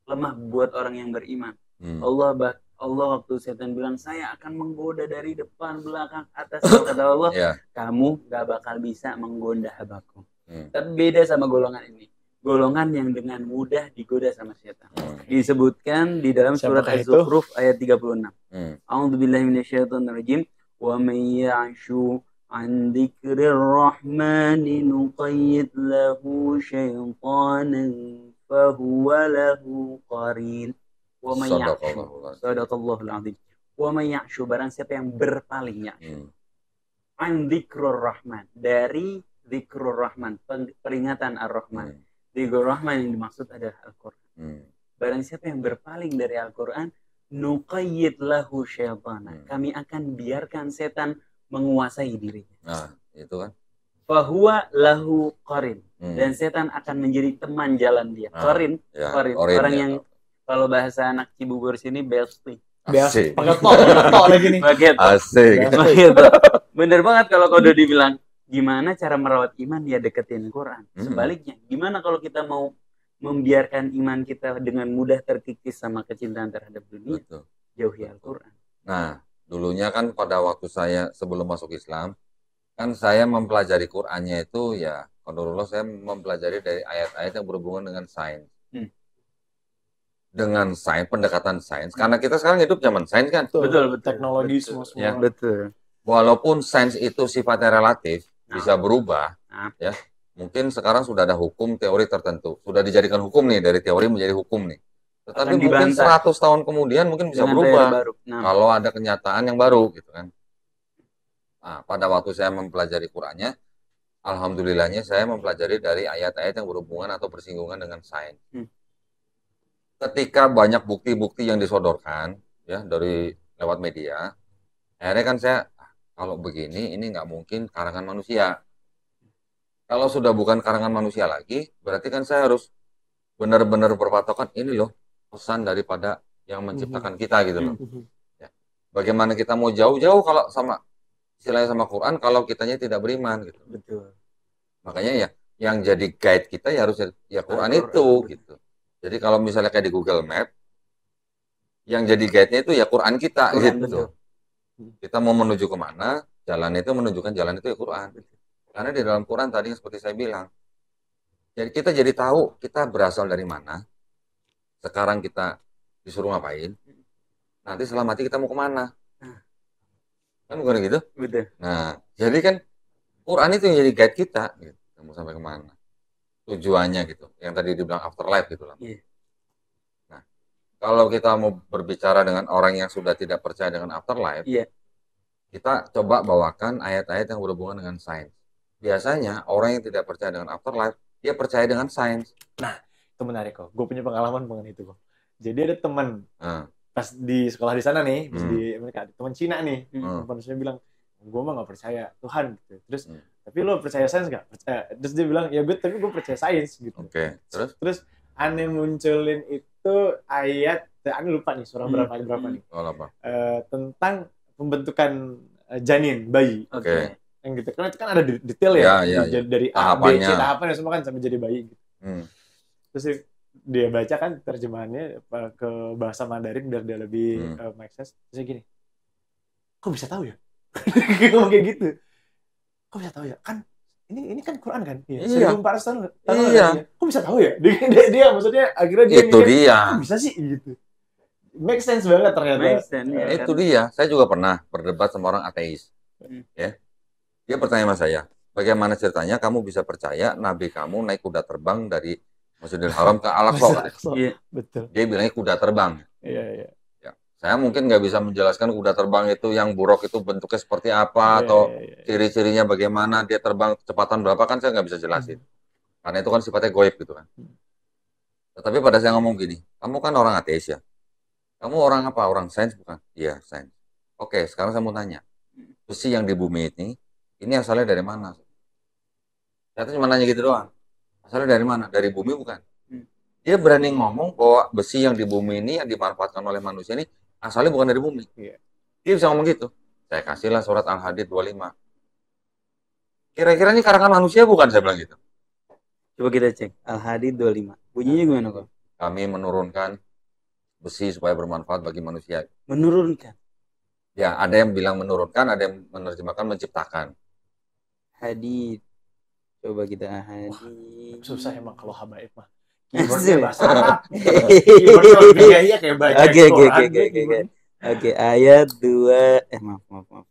Lemah buat orang yang beriman. Allah waktu setan bilang saya akan menggoda dari depan, belakang, atas, kata Allah, kamu gak bakal bisa menggoda hambaku. Tapi beda sama golongan ini. Golongan yang dengan mudah digoda sama setan. Disebutkan di dalam surat Az-Zukhruf ayat 36. A'udzubillahi minasyaitonirrajim. Wa may ya'shu 'an dzikrir rahmani nuqayyid lahu syaitanan fahuwa lahu qarin. Wa may ya'shu. Shadaqallahul 'azim. Wa may ya'shu, barang siapa yang berpaling ya'shu. 'An dzikrur rahman, dari Zikrul Rahman, peringatan Ar-Rahman. Zikrul Rahman yang dimaksud adalah Al-Quran. Barang siapa yang berpaling dari Al-Quran, nuqayyid lahu syaitana. Kami akan biarkan setan menguasai dirinya. Nah, itu kan. Fahuwa lahu qarin. Dan setan akan menjadi teman jalan dia. Qarin. Orang yang kalau bahasa anak Cibubur sini bestie. Pakai to lagi nih. Asik. Bener banget kalau Kodo dibilang gimana cara merawat iman, ya deketin Quran. Sebaliknya, gimana kalau kita mau membiarkan iman kita dengan mudah terkikis sama kecintaan terhadap dunia. Betul. Jauhi Al-Quran. Nah, dulunya kan pada waktu saya sebelum masuk Islam, kan saya mempelajari Qur'annya itu ya, kalau saya mempelajari dari ayat-ayat yang berhubungan dengan sains. Dengan sains, pendekatan sains. Karena kita sekarang hidup zaman sains kan. Betul. Teknologi semua. Ya. Betul. Walaupun sains itu sifatnya relatif, bisa berubah, ya. Mungkin sekarang sudah ada hukum teori tertentu, sudah dijadikan hukum nih, dari teori menjadi hukum nih. Tetapi mungkin 100 tahun kemudian mungkin bisa berubah kalau ada kenyataan yang baru gitu kan. Nah, pada waktu saya mempelajari Qur'annya, alhamdulillahnya saya mempelajari dari ayat-ayat yang berhubungan atau bersinggungan dengan sains. Ketika banyak bukti-bukti yang disodorkan ya dari lewat media, akhirnya kan saya kalau begini ini nggak mungkin karangan manusia. Kalau sudah bukan karangan manusia lagi, berarti kan saya harus benar-benar berpatokan ini loh pesan daripada yang menciptakan kita gitu loh. Ya. Bagaimana kita mau jauh-jauh kalau sama istilahnya sama Quran kalau kitanya tidak beriman gitu. Betul. Makanya ya yang jadi guide kita ya harus ya Quran itu gitu. Jadi kalau misalnya kayak di Google Map, yang jadi guide-nya itu ya Quran kita gitu. Kita mau menuju kemana, jalan itu menunjukkan jalan itu ya Quran. Karena di dalam Quran tadi seperti saya bilang, jadi kita jadi tahu kita berasal dari mana. Sekarang kita disuruh ngapain. Nanti setelah mati kita mau kemana. Kan bukan gitu? Betul. Nah, jadi kan Quran itu yang jadi guide kita. Gitu. Mau sampai kemana. Tujuannya gitu. Yang tadi dibilang afterlife gitu lah. Nah, kalau kita mau berbicara dengan orang yang sudah tidak percaya dengan afterlife, kita coba bawakan ayat-ayat yang berhubungan dengan sains. Biasanya orang yang tidak percaya dengan afterlife, dia percaya dengan sains. Nah, itu menarik kok. Gue punya pengalaman mengenai itu kok. Jadi ada teman pas di sekolah di sana nih, di Amerika, teman Cina nih, manusia bilang, gue mah nggak percaya Tuhan gitu. Terus, tapi lo percaya sains nggak? Percaya. Terus dia bilang, ya tapi gue percaya sains gitu. Oke. Terus aneh munculin itu ayat, aneh lupa nih surah berapa nih? Tentang pembentukan janin bayi. Oke. Yang gitu kan ada detail ya, dari A, B, C tahapannya semua kan sampai jadi bayi gitu. Terus dia baca kan terjemahannya ke bahasa Mandarin biar dia lebih make sense. Terus gini, kok bisa tahu ya? Ngomong kayak gitu. Kok bisa tahu ya? Kan ini kan Quran kan? 1400 tahun. Iya. Kok bisa tahu ya? Dia maksudnya akhirnya dia itu dia. Kok bisa sih gitu. Make sense banget ternyata. Make sense, ya, itu kan? Dia. Saya juga pernah berdebat sama orang ateis. Ya. Dia bertanya sama saya, bagaimana ceritanya kamu bisa percaya Nabi kamu naik kuda terbang dari Masjidil Haram ke Al-Aqsa? Betul. Dia bilangnya kuda terbang. Iya. Ya. Saya mungkin nggak bisa menjelaskan kuda terbang itu yang buruk itu bentuknya seperti apa atau ciri-cirinya bagaimana, dia terbang kecepatan berapa kan saya nggak bisa jelasin. Karena itu kan sifatnya goib gitu kan. Tetapi pada saya ngomong gini, kamu kan orang ateis ya. Kamu orang apa? Orang sains bukan? Iya, sains. Oke, sekarang saya mau tanya. Besi yang di bumi ini asalnya dari mana? Saya cuma nanya gitu doang. Asalnya dari mana? Dari bumi bukan? Dia berani ngomong bahwa besi yang di bumi ini yang dimanfaatkan oleh manusia ini asalnya bukan dari bumi. Dia bisa ngomong gitu. Saya kasihlah surat Al-Hadid 25. Kira-kira ini karangan manusia bukan? Saya bilang gitu. Coba kita cek. Al-Hadid 25. Bunyinya gimana kok? Kami menurunkan besi supaya bermanfaat bagi manusia. Menurunkan? Ya, ada yang bilang menurunkan, ada yang menerjemahkan menciptakan. Hadid. Coba kita hadid. Susah emang kalau habaib mah. Keyboardnya bahasa Arab. Keyboardnya kayak baca Quran. Oke, ayat 2. Maaf.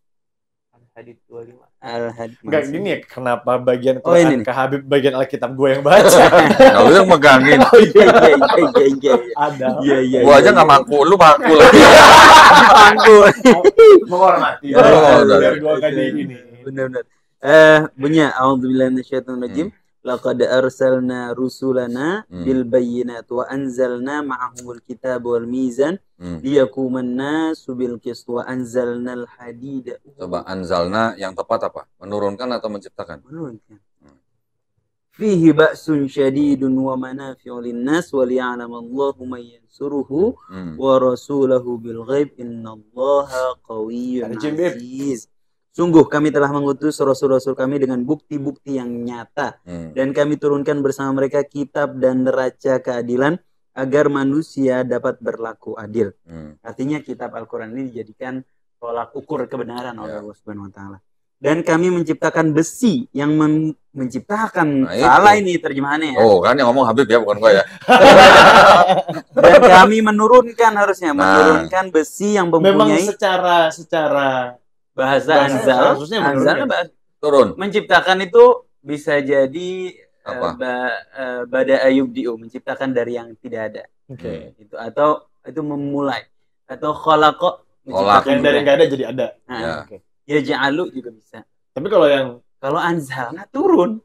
Al-Hadid 25. Al-Hadid. Enggak gini ya, kenapa bagian Quran ke Habib bagian Alkitab gue yang baca? Nah, lu yang megangin. Iya. Ada. Iya. Gua aja nggak maku, lu maku lagi. Menghormati. Biar gua kayak gini. Benar. Bunyinya a'udzubillahi minasyaitonir rajim. Laqad arsalna rusulana bil bayyinati wa anzalna ma'ahumul kitaba wal mizan liyakuman nasu bil qist wa anzalnal hadida. Coba anzalna yang tepat apa? Menurunkan atau menciptakan? Menurunkan. Fihi ba'sun syadidun wa manafi'u lin-nas wa liya'lamallahu man yansuruhu wa rasulahu bil ghaib innallaha qawiyyun aziz. Sungguh kami telah mengutus rasul-rasul kami dengan bukti-bukti yang nyata. Dan kami turunkan bersama mereka kitab dan neraca keadilan agar manusia dapat berlaku adil. Artinya kitab Al-Quran ini dijadikan tolak ukur kebenaran oleh Allah Subhanahu wa Ta'ala. Dan kami menciptakan besi yang menciptakan salah ini terjemahannya ya. Oh, kan yang ngomong Habib ya, bukan gua ya. Dan kami menurunkan harusnya menurunkan besi yang mempunyai memang secara bahasa anzal turun. Menciptakan itu bisa jadi bada ayub diu, menciptakan dari yang tidak ada. Itu atau itu memulai atau khalaqa yang dari nggak ada jadi ada. Ya ja'alu juga bisa. Tapi kalau anzalna turun.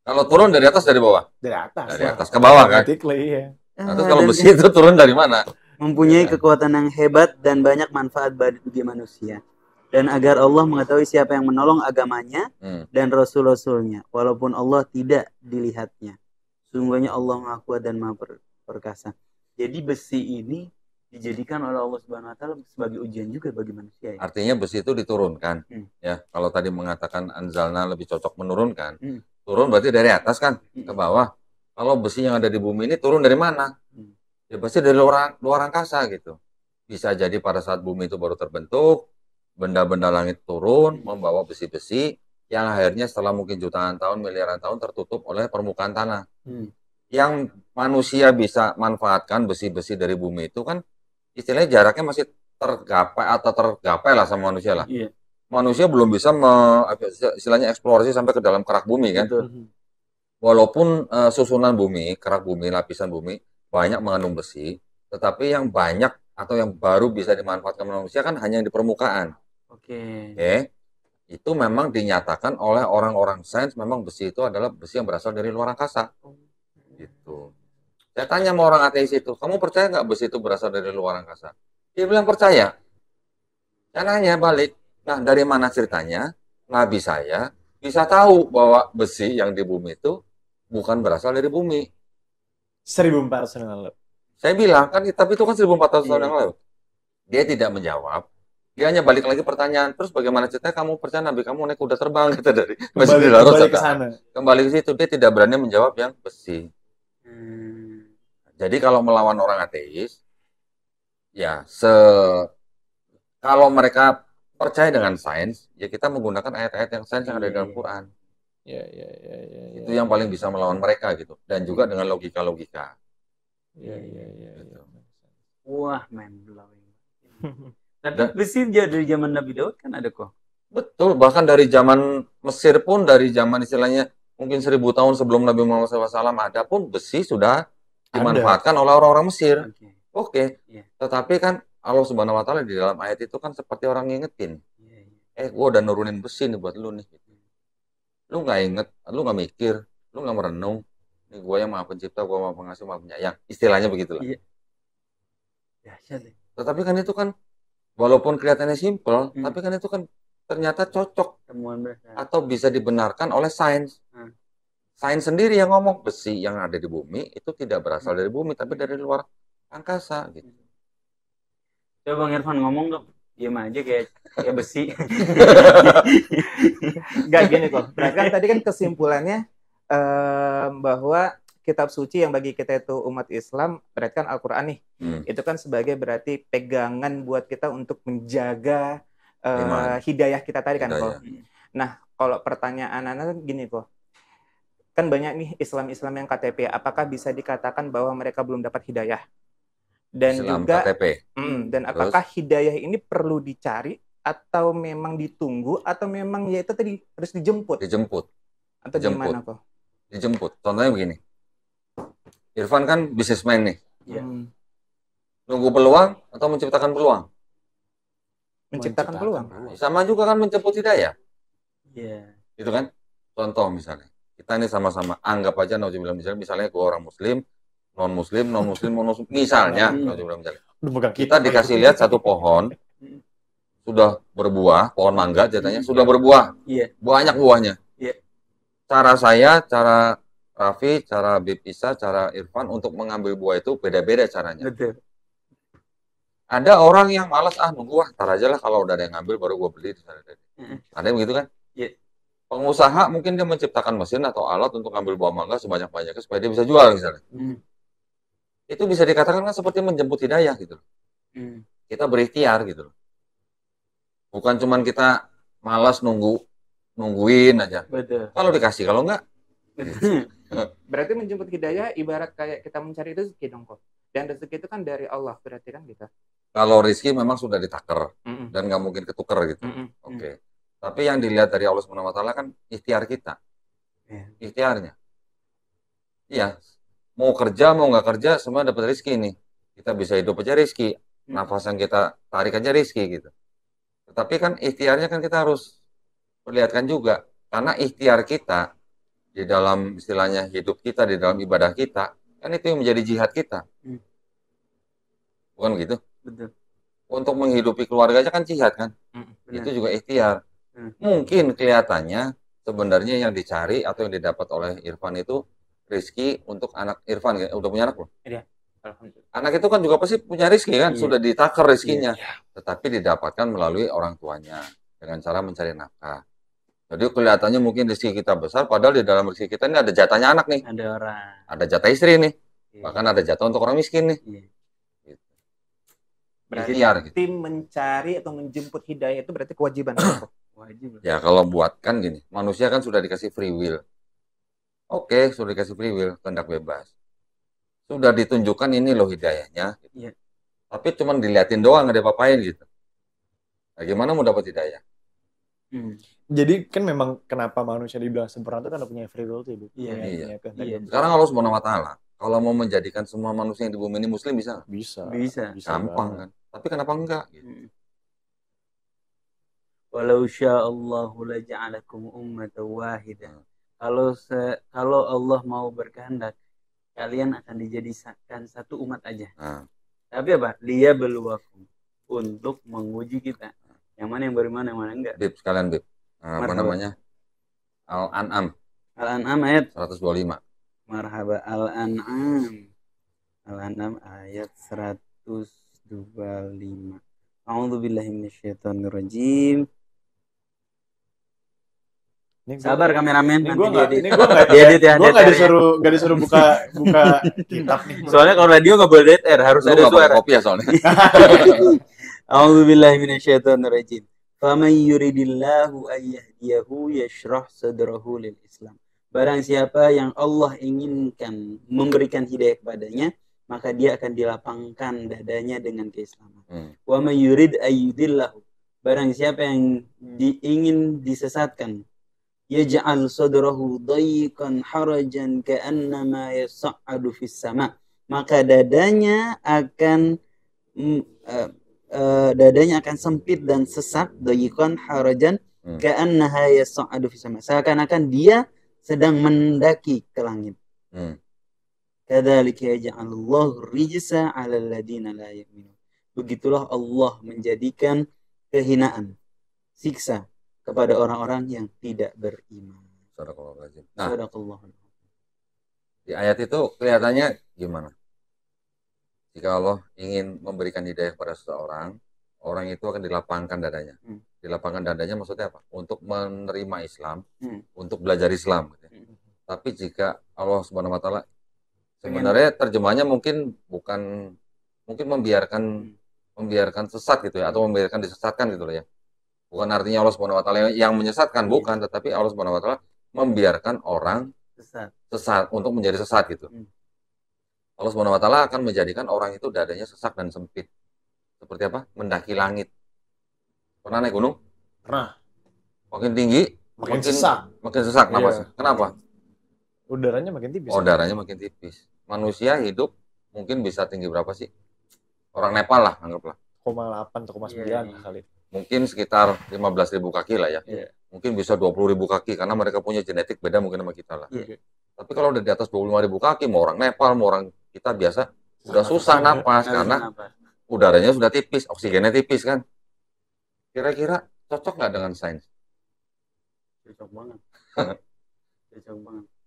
Kalau turun dari atas dari bawah? Dari atas. Dari atas ke bawah kan? Iya. Terus kalau besi itu turun dari mana? Mempunyai kekuatan yang hebat dan banyak manfaat bagi manusia. Dan agar Allah mengetahui siapa yang menolong agamanya dan rasul-rasulnya. Walaupun Allah tidak dilihatnya. Sungguhnya Allah Maha Kuat dan Maha Perkasa. Jadi besi ini dijadikan oleh Allah Subhanahu wa Ta'ala sebagai ujian juga bagi manusia. Ya? Artinya besi itu diturunkan. Ya, kalau tadi mengatakan anzalna lebih cocok menurunkan. Turun berarti dari atas kan ke bawah. Kalau besi yang ada di bumi ini turun dari mana? Ya pasti dari luar angkasa gitu. Bisa jadi pada saat bumi itu baru terbentuk, benda-benda langit turun membawa besi-besi yang akhirnya setelah mungkin jutaan tahun, miliaran tahun tertutup oleh permukaan tanah. Yang manusia bisa manfaatkan besi-besi dari bumi itu kan istilahnya jaraknya masih tergapai lah sama manusia lah. Manusia belum bisa istilahnya eksplorasi sampai ke dalam kerak bumi kan. Walaupun susunan bumi, kerak bumi, lapisan bumi banyak mengandung besi, tetapi yang banyak atau yang baru bisa dimanfaatkan manusia kan hanya di permukaan. Itu memang dinyatakan oleh orang-orang sains memang besi itu adalah besi yang berasal dari luar angkasa. Gitu. Saya tanya sama orang ateis itu, kamu percaya nggak besi itu berasal dari luar angkasa? Dia bilang percaya. Saya nanya balik, nah dari mana ceritanya Nabi saya bisa tahu bahwa besi yang di bumi itu bukan berasal dari bumi? 1400 tahun yang lalu. Saya bilang, kan tapi itu kan 1400 tahun yang lalu. Dia tidak menjawab. Dia hanya balik lagi pertanyaan, terus bagaimana ceritanya kamu percaya Nabi kamu naik kuda terbang? Kata dari kembali ke sana. Kembali ke situ, dia tidak berani menjawab yang besi. Jadi kalau melawan orang ateis, ya kalau mereka percaya dengan sains, ya kita menggunakan ayat-ayat yang sains yang ada di dalam Quran. Itu yang paling bisa melawan mereka gitu. Dan juga dengan logika-logika. Gitu. Wah, mind blowing. Tapi besi dari zaman Nabi Daud kan ada kok. Betul, bahkan dari zaman Mesir pun, dari zaman istilahnya mungkin 1000 tahun sebelum Nabi Muhammad SAW ada pun besi sudah dimanfaatkan oleh orang-orang Mesir. Tetapi kan Allah Subhanahu wa Ta'ala di dalam ayat itu kan seperti orang ngingetin. Gue udah nurunin besi nih buat lu nih. Lu nggak inget, lu nggak mikir, lu nggak merenung. Ini gue yang Maha Pencipta, gue Maha Pengasih, Maha Penyayang. Istilahnya begitulah. Tetapi kan itu kan walaupun kelihatannya simpel, tapi kan itu kan ternyata cocok atau bisa dibenarkan oleh sains. Sains sendiri yang ngomong besi yang ada di bumi itu tidak berasal dari bumi tapi dari luar angkasa gitu. Coba Bang Irfan ngomong dong, diam aja kayak besi. Enggak gini kok. Bahkan tadi kan kesimpulannya bahwa kitab suci yang bagi kita itu umat Islam berarti kan Al-Quran nih. Itu kan sebagai berarti pegangan buat kita untuk menjaga hidayah kita tadi kan kok. Nah, kalau pertanyaan Anda gini kok. Kan banyak nih Islam-Islam yang KTP, apakah bisa dikatakan bahwa mereka belum dapat hidayah? Dan Islam juga KTP. Dan apakah hidayah ini perlu dicari atau memang ditunggu atau memang ya itu tadi harus dijemput? Dijemput. Atau gimana kok? Dijemput. Contohnya begini. Irfan kan bisnismen nih. Nunggu peluang atau menciptakan peluang? Menciptakan peluang. Sama juga kan menjemput hidayah. Gitu kan? Contoh misalnya. Kita ini sama-sama anggap aja misalnya gue orang muslim, non muslim, misalnya kita dikasih lihat satu pohon sudah berbuah, pohon mangga jadinya sudah berbuah, banyak buahnya. Cara saya, cara Raffi, cara Bib Isa, cara Irfan untuk mengambil buah itu beda-beda caranya. Ada orang yang malas nunggu tar aja lah kalau udah ada yang ngambil baru gue beli. Ada yang begitu kan? Iya. Pengusaha mungkin dia menciptakan mesin atau alat untuk ngambil buah mangga sebanyak-banyaknya supaya dia bisa jual misalnya. Itu bisa dikatakan kan seperti menjemput hidayah gitu. Kita berikhtiar gitu. Bukan cuman kita malas nungguin aja. Betul. Kalau dikasih, kalau enggak. Berarti menjemput hidayah ibarat kayak kita mencari rezeki dong kok. Dan rezeki itu kan dari Allah berarti kan kita. Kalau rezeki memang sudah ditaker dan nggak mungkin ketuker gitu. Oke. Tapi yang dilihat dari Allah Subhanahu wa taala kan ikhtiar kita. Ikhtiarnya. Iya. Mau kerja mau nggak kerja semua dapat rezeki nih. Kita bisa hidup aja rezeki. Nafas yang kita tarik aja rezeki gitu. Tetapi kan ikhtiarnya kan kita harus perlihatkan juga. Karena ikhtiar kita di dalam istilahnya hidup kita, di dalam ibadah kita, kan itu yang menjadi jihad kita. Bukan begitu? Betul. Untuk menghidupi keluarga aja kan jihad kan? Itu juga ikhtiar. Mungkin kelihatannya sebenarnya yang dicari atau yang didapat oleh Irfan itu rezeki untuk anak Irfan. Udah punya anak belum? Iya. Alhamdulillah. Anak itu kan juga pasti punya rezeki kan? Sudah ditakar rezekinya. Tetapi didapatkan melalui orang tuanya dengan cara mencari nafkah. Jadi kelihatannya mungkin rezeki kita besar, padahal di dalam rezeki kita ini ada jatahnya anak nih. Ada orang. Ada jatah istri nih. Bahkan ada jatah untuk orang miskin nih. Gitu. Berarti mencari atau menjemput hidayah itu berarti kewajiban. Wajib. Ya kalau buat kan gini, manusia kan sudah dikasih free will. Oke, sudah dikasih free will, kehendak bebas. Sudah ditunjukkan ini loh hidayahnya. Gitu. Tapi cuma diliatin doang, nggak diapa-apain gitu. Nah, gimana mau dapat hidayah? Jadi kan memang kenapa manusia dibilang sempurna itu karena punya free will tuh, Bu. Iya. Sekarang Allah Subhanahu wa taala kalau mau menjadikan semua manusia yang di bumi ini muslim bisa? Bisa. Gampang kan. Tapi kenapa enggak gitu. Walau sya'allahu laja'alakum ummatan wahidah. Kalau Allah mau berkehendak, kalian akan dijadikan satu umat aja. Tapi apa? Liyabluwakum, untuk menguji kita. Yang mana yang beriman, yang mana enggak. Bib, sekalian Bib. Apa namanya? Al-An'am. Al-An'am ayat 125. Marhaba. Al-An'am ayat 125. A'udzubillahi minasyaitonirrajim. Sabar kameramen, ini nanti diedit. Ini gue nggak disuruh buka kitab nih. Soalnya kalau radio nggak boleh dead air, harus ada suara. Kopi ya soalnya. A'udzubillahi minasyaitonirrajim. Faman yuridillahu ayyahdiyahu yashrah sadrahu lil Islam. Barang siapa yang Allah inginkan memberikan hidayah kepadanya, maka dia akan dilapangkan dadanya dengan keislaman. Wa man yurid ayyudillahu. Barang siapa yang ingin disesatkan, yaj'al sadrahu dayqan harajan ka'annama yas'adu fis sama. Maka dadanya akan sempit dan sesak, dayqan harajan ka'annaha yas'adu fis sama. Seakan-akan dia sedang mendaki ke langit. Kadzalika yaj'alullahu rijsa 'alal ladina la yu'minun. Begitulah Allah menjadikan kehinaan, siksa kepada orang-orang yang tidak beriman. Nah, di ayat itu kelihatannya gimana? Jika Allah ingin memberikan hidayah kepada seseorang, orang itu akan dilapangkan dadanya. Dilapangkan dadanya maksudnya apa? Untuk menerima Islam, untuk belajar Islam. Tapi jika Allah Subhanahu wa taala sebenarnya terjemahnya mungkin membiarkan sesat gitu ya, atau membiarkan disesatkan gitu loh ya. Bukan artinya Allah Subhanahu wa taala yang menyesatkan, bukan, tetapi Allah Subhanahu wa taala membiarkan orang sesat untuk menjadi sesat gitu. Allah Subhanahu wa taala akan menjadikan orang itu dadanya sesak dan sempit. Seperti apa? Mendaki langit. Pernah naik gunung? Pernah. Makin tinggi, makin sesak napasnya. Kenapa? Udaranya makin tipis. Udaranya makin tipis. Manusia hidup mungkin bisa tinggi berapa sih? Orang Nepal lah, anggaplah. 0,8 atau 0,9 kali. Mungkin sekitar 15.000 kaki lah ya. Mungkin bisa 20.000 kaki karena mereka punya genetik beda mungkin sama kita lah. Tapi kalau udah di atas 25.000 kaki, mau orang Nepal, mau orang kita biasa, udah susah napas karena udaranya sudah tipis, oksigennya tipis kan. Kira-kira cocok nggak dengan sains? Cocok banget.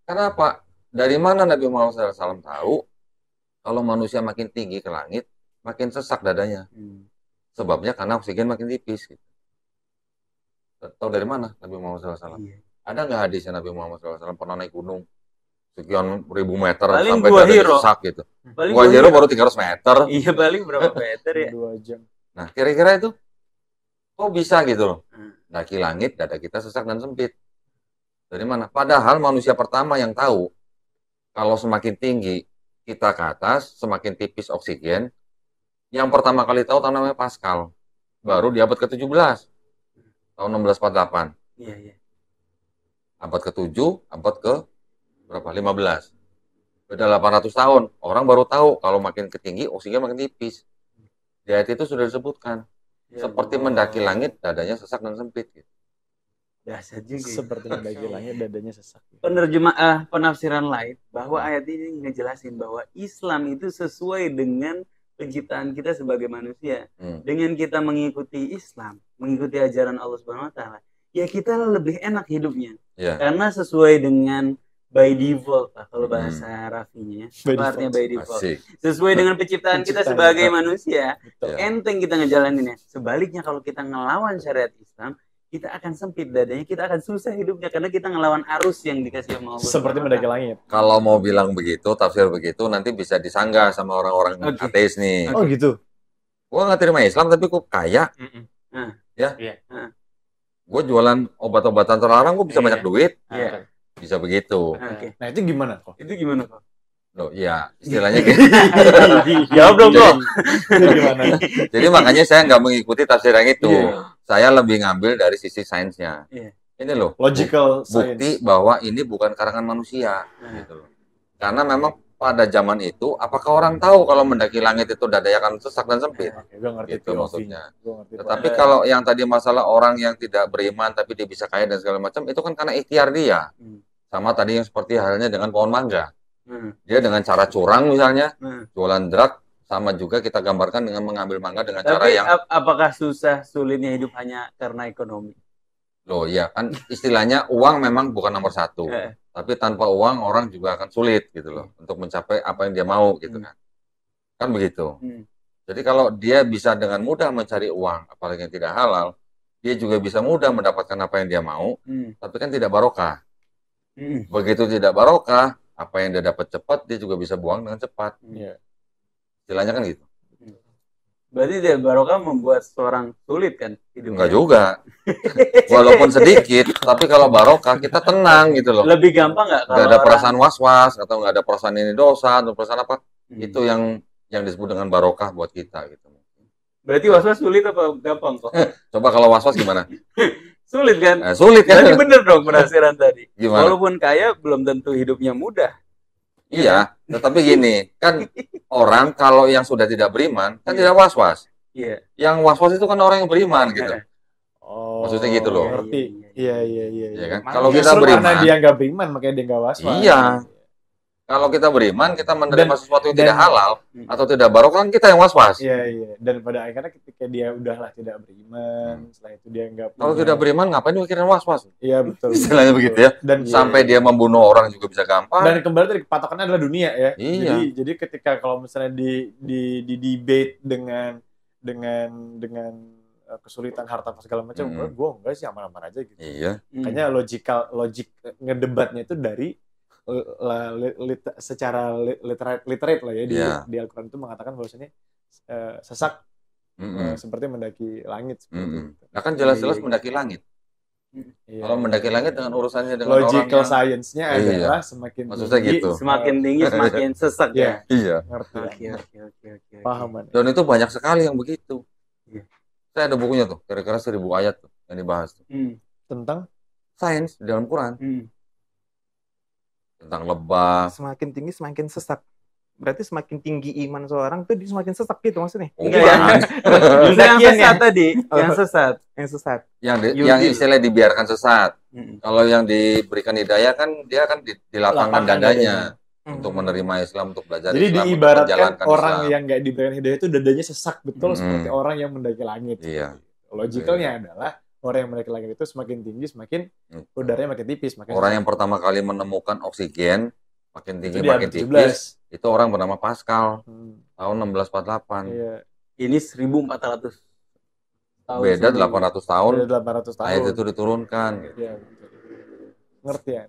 Kenapa? Dari mana Nabi Muhammad SAW tahu kalau manusia makin tinggi ke langit, makin sesak dadanya. Sebabnya karena oksigen makin tipis. Gitu. Tahu dari mana Nabi Muhammad SAW? Iya. Ada nggak hadisnya Nabi Muhammad SAW pernah naik gunung sekian ribu meter paling sampai dadanya sesak gitu? Gua Hiro baru 300 meter. Iya, paling berapa meter ya? 2 jam. Nah, kira-kira itu kok bisa gitu loh? Daki langit, dada kita sesak dan sempit. Dari mana? Padahal manusia pertama yang tahu kalau semakin tinggi kita ke atas, semakin tipis oksigen. Yang pertama kali tahu namanya Pascal. Baru di abad ke-17. Tahun 1648. Iya, iya. Abad ke-7, abad ke berapa? 15. Beda 800 tahun. Orang baru tahu kalau makin ketinggi oksigen makin tipis. Di ayat itu sudah disebutkan. Ya, seperti mendaki langit, dadanya sesak dan sempit. Gitu. Dahsyat juga. Seperti mendaki langit, dadanya sesak. Penafsiran lain bahwa ayat ini ngejelasin bahwa Islam itu sesuai dengan penciptaan kita sebagai manusia. Dengan kita mengikuti Islam, mengikuti ajaran Allah Subhanahu wa taala, ya kita lebih enak hidupnya. Yeah. Karena sesuai dengan by default lah kalau bahasa Rafinya. Artinya by default. Sesuai dengan penciptaan kita sebagai manusia, enteng kita ngejalaninnya. Sebaliknya kalau kita ngelawan syariat Islam, kita akan sempit dadanya, kita akan susah hidupnya karena kita ngelawan arus yang dikasih sama Allah. Seperti mendaki langit. Kalau mau bilang begitu, tafsir begitu, nanti bisa disanggah sama orang-orang ateis nih. Oh gitu. Gua nggak terima Islam tapi kok kaya, ya. Gue jualan obat-obatan terlarang, gue bisa banyak duit, bisa begitu. Nah itu gimana kok? Itu gimana kok? Loh, ya istilahnya gitu. Jawab dong kok. Jadi makanya saya nggak mengikuti tafsir yang itu. Saya lebih ngambil dari sisi sainsnya. Ini loh, logical bukti bahwa ini bukan karangan manusia. Gitu loh. Karena memang pada zaman itu, apakah orang tahu kalau mendaki langit itu dadanya akan sesak dan sempit? Gitu maksudnya. Tetapi kalau yang tadi masalah orang yang tidak beriman tapi dia bisa kaya dan segala macam, itu kan karena ikhtiar dia. Sama tadi yang seperti halnya dengan pohon mangga. Dia dengan cara curang misalnya, jualan drug, sama juga kita gambarkan dengan mengambil mangga dengan cara yang... apakah susah sulitnya hidup hanya karena ekonomi? Loh ya kan istilahnya uang memang bukan nomor satu. Tapi tanpa uang orang juga akan sulit gitu loh. Untuk mencapai apa yang dia mau gitu kan. Kan begitu. Jadi kalau dia bisa dengan mudah mencari uang, apalagi yang tidak halal, dia juga bisa mudah mendapatkan apa yang dia mau, tapi kan tidak barokah. Begitu tidak barokah, apa yang dia dapat cepat, dia juga bisa buang dengan cepat. Istilahnya kan gitu. Berarti tidak barokah membuat seorang sulit kan hidupnya? Enggak juga. Walaupun sedikit, tapi kalau barokah kita tenang gitu loh. Lebih gampang nggak? Nggak ada perasaan was-was, atau nggak ada perasaan ini dosa, atau perasaan apa. Itu yang disebut dengan barokah buat kita gitu. Berarti was-was sulit apa gampang kok? Coba kalau was-was gimana? Sulit kan? Sulit kan? Jadi bener dong penafsiran tadi. Gimana? Walaupun kaya belum tentu hidupnya mudah. Iya, tetapi gini, kan orang kalau yang sudah tidak beriman kan tidak was-was. Iya. Yang was-was itu kan orang yang beriman gitu. Oh, maksudnya gitu loh. Ngerti. Iya. Ya kan? Kalau kita beriman, karena dia nggak beriman makanya dia nggak was-was. Iya. Kalau kita beriman, kita menerima sesuatu yang tidak halal atau tidak barokah, kan kita yang was-was. Iya. Dan pada akhirnya ketika dia udahlah tidak beriman, setelah itu dia nggak. Kalau tidak beriman, ngapain mikirin was-was? Iya betul. Istilahnya begitu ya. Dan sampai dia membunuh orang juga bisa gampang. Dan kembali tadi patokannya adalah dunia ya. Iya. Jadi ketika kalau misalnya di debate dengan kesulitan harta segala macam, gue enggak sih aman-aman aja gitu. Iya. Makanya logik ngedebatnya itu dari secara literate lah ya di Al-Quran itu mengatakan bahwasanya sesak seperti mendaki langit. Nah kan jelas-jelas mendaki langit. Kalau mendaki langit dengan urusannya dengan logical science-nya adalah semakin maksudnya tinggi, gitu. Semakin tinggi semakin sesak ya. Iya. Ngerti. Oke. Paham. Dan itu banyak sekali yang begitu. Saya ada bukunya tuh, kira-kira 1000 ayat tuh yang dibahas tuh. Tentang sains di dalam Quran. Tentang lebah. Semakin tinggi semakin sesak. Berarti semakin tinggi iman seorang tuh dia semakin sesak gitu maksudnya. Enggak ya. Yang sesat tadi, yang sesat. Yang istilah dibiarkan sesat. Kalau yang diberikan hidayah kan dia kan dilapangkan dadanya untuk menerima Islam, untuk belajar Jadi Islam. Jadi diibaratkan orang yang nggak diberikan hidayah itu dadanya sesak betul seperti orang yang mendaki langit. Iya. Logicalnya adalah orang yang mendaki langit itu semakin tinggi semakin udaranya makin tipis. Orang yang pertama kali menemukan oksigen, makin tinggi Itu di makin abad tipis. 17. Itu orang bernama Pascal tahun 1648. Iya. Ini 1400 tahun Beda sebelum. 800 tahun. Udah 800 tahun. Ayat itu diturunkan. Iya. Ngerti ya.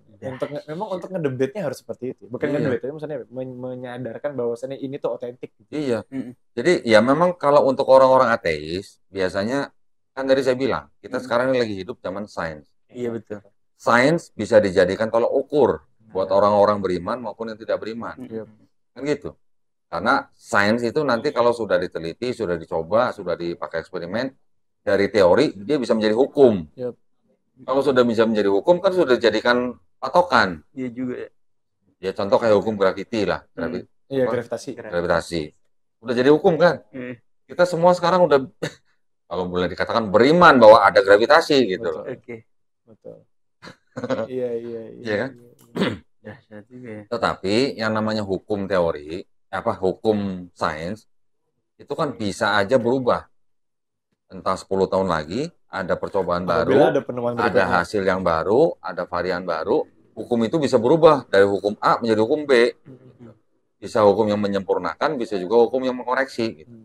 Memang untuk ngedebatnya harus seperti itu. Bukan Iya. ngedebatnya, maksudnya menyadarkan bahwasannya ini tuh otentik. Iya. Jadi ya memang kalau untuk orang-orang ateis biasanya kan tadi saya bilang kita sekarang ini lagi hidup zaman sains. Iya betul. Sains bisa dijadikan tolak ukur buat orang-orang beriman maupun yang tidak beriman. Kan gitu. Karena sains itu nanti kalau sudah diteliti, sudah dicoba, sudah dipakai eksperimen, dari teori dia bisa menjadi hukum. Kalau sudah bisa menjadi hukum kan sudah dijadikan patokan. Iya juga. Ya contoh kayak hukum graviti lah. Iya, gravitasi. Gravitasi. Udah jadi hukum kan? Kita semua sekarang udah kalau boleh dikatakan beriman bahwa ada gravitasi gitu loh. Oke. Betul. Iya. Iya kan? Dahsyat juga ya. Tetapi yang namanya hukum teori, hukum sains itu kan bisa aja berubah. Entah 10 tahun lagi ada percobaan baru, ada penemuan ada berikutnya. hasil yang baru, ada varian baru, hukum itu bisa berubah dari hukum A menjadi hukum B. Bisa hukum yang menyempurnakan, bisa juga hukum yang mengkoreksi. Gitu.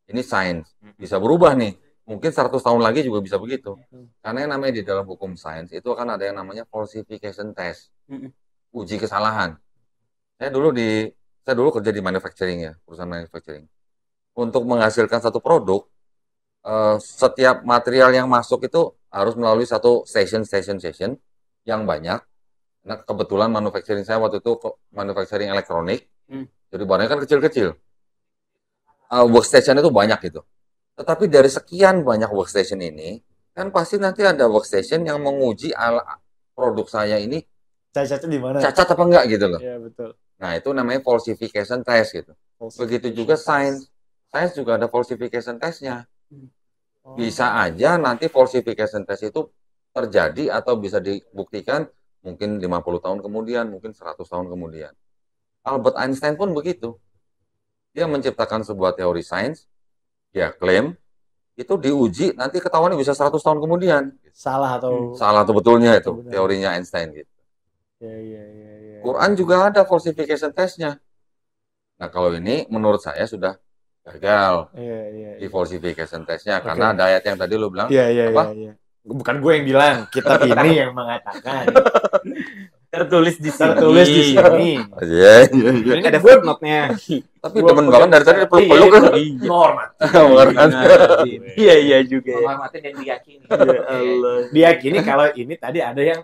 Ini sains, bisa berubah nih. Mungkin 100 tahun lagi juga bisa begitu. Karena yang namanya di dalam hukum sains itu akan ada yang namanya falsification test. Uji kesalahan. Saya dulu kerja di manufacturing ya, perusahaan manufacturing. Untuk menghasilkan satu produk, setiap material yang masuk itu harus melalui satu station yang banyak. Nah, kebetulan manufacturing saya waktu itu manufacturing elektronik. Jadi barangnya kan kecil-kecil. Workstation itu banyak gitu. Tetapi dari sekian banyak workstation ini, kan pasti nanti ada workstation yang menguji produk saya ini Cacatnya di mana? cacat apa enggak gitu loh. Iya, betul. Nah, itu namanya falsification test gitu. Begitu juga sains. Sains juga ada falsification testnya. Bisa aja nanti falsification test itu terjadi atau bisa dibuktikan mungkin 50 tahun kemudian, mungkin 100 tahun kemudian. Albert Einstein pun begitu. Dia menciptakan sebuah teori sains, dia klaim, itu diuji, nanti ketahuannya bisa 100 tahun kemudian. Salah atau betulnya itu, teorinya Einstein gitu. Iya. Quran juga ada falsification testnya. Nah, kalau ini menurut saya sudah gagal di falsification testnya. Karena ada ayat yang tadi lu bilang, Iya. Bukan gue yang bilang, kitab ini yang mengatakan. Tertulis di sini. Iya. Ini ada footnote-nya. Tapi demen banget dari tadi peluk-peluk kan. Iya juga ya. Menghormati dan diyakini. Ya Allah. Diyakini kalau ini tadi ada yang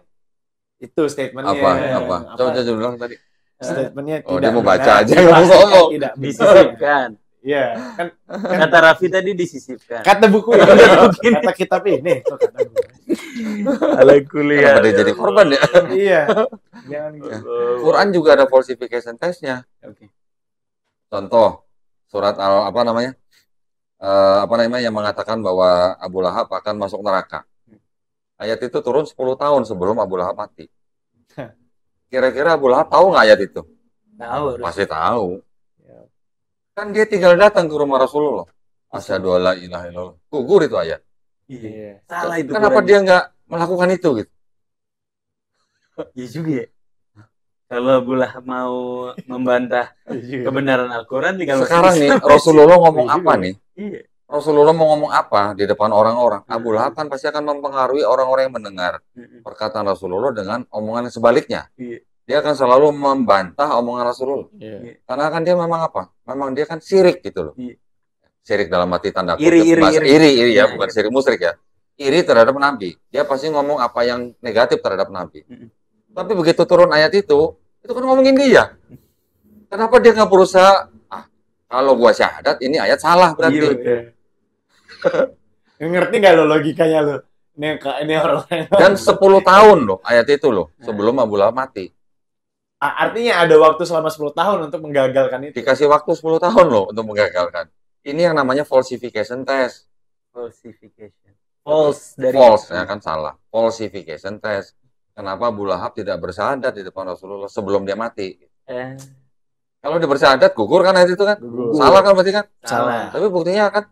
itu statementnya. Apa? Coba bilang tadi. Statementnya Oh, tidak dia mau baca benar, aja, nggak mau ngomong. Tidak Disisipkan. Iya, kan Kata Raffi tadi disisipkan. kata buku ini, kata kitab ini. Kok kata buku. Ala kuliah. Kenapa dia jadi korban ya? Iya. Jangan gitu. Quran juga ada falsification testnya. Contoh surat yang mengatakan bahwa Abu Lahab akan masuk neraka. Ayat itu turun 10 tahun sebelum Abu Lahab mati. Kira-kira Abu Lahab tahu nggak ayat itu? Tahu. Pasti tahu. Kan dia tinggal datang ke rumah Rasulullah. Asyhadu alla ilaha illallah. Gugur itu ayat. Iya. Salah itu. Kenapa dia nggak melakukan itu gitu? Iya juga ya. Kalau Abu Lahab mau membantah kebenaran Al-Quran tinggal sekarang nih Rasulullah ngomong apa nih? Iya. Rasulullah mau ngomong apa di depan orang-orang? Abu Lahab kan pasti akan mempengaruhi orang-orang yang mendengar perkataan Rasulullah dengan omongan yang sebaliknya. Iya. Dia akan selalu membantah omongan Rasulullah. Iya. Karena kan dia memang apa? Memang dia kan syirik gitu loh. Iya. Syirik dalam arti tanda kutip. Iri Ya, bukan syirik musyrik ya. Iri terhadap Nabi. Dia pasti ngomong apa yang negatif terhadap Nabi. Tapi begitu turun ayat itu kan ngomongin dia. Kenapa dia nggak berusaha? Kalau gua syahadat ini ayat salah berarti. Ngerti nggak lo logikanya lo? Ini orang. Dan 10 tahun loh ayat itu loh sebelum Abu Lahab mati. Artinya ada waktu selama 10 tahun untuk menggagalkan itu. Dikasih waktu 10 tahun loh untuk menggagalkan. Ini yang namanya falsification test. Falsification. False ya kan salah. Falsification test. Kenapa Abu Lahab tidak bersyahadat di depan Rasulullah sebelum dia mati? Kalau dia bersyahadat gugur kan ayat itu kan? Gugur. Salah kan berarti kan? Salah. Tapi buktinya kan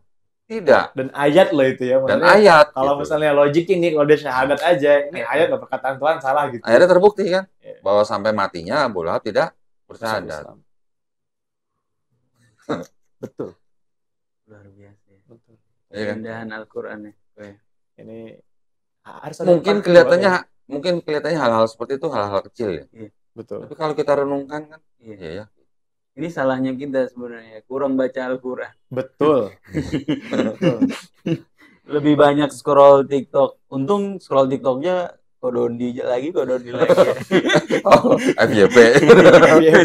tidak. Dan ayat loh itu ya. Dan ayat. Kalau gitu. misalnya logik ini, kalau dia syahadat aja, ini ayat loh perkataan Tuhan salah gitu. Akhirnya terbukti kan bahwa sampai matinya Abu Lahab tidak bersahadat. Betul. Luar biasa ya. Betul. Iya kan? Keindahan Al-Quran ya. Ini harus ada Mungkin kelihatannya hal-hal seperti itu hal-hal kecil ya. betul. Tapi kalau kita renungkan kan, Iya. ya. Ini salahnya kita sebenarnya, kurang baca Al-Quran. Betul. Betul. Lebih banyak scroll TikTok. Untung scroll TikToknya Kodondi lagi. Oh, FYP.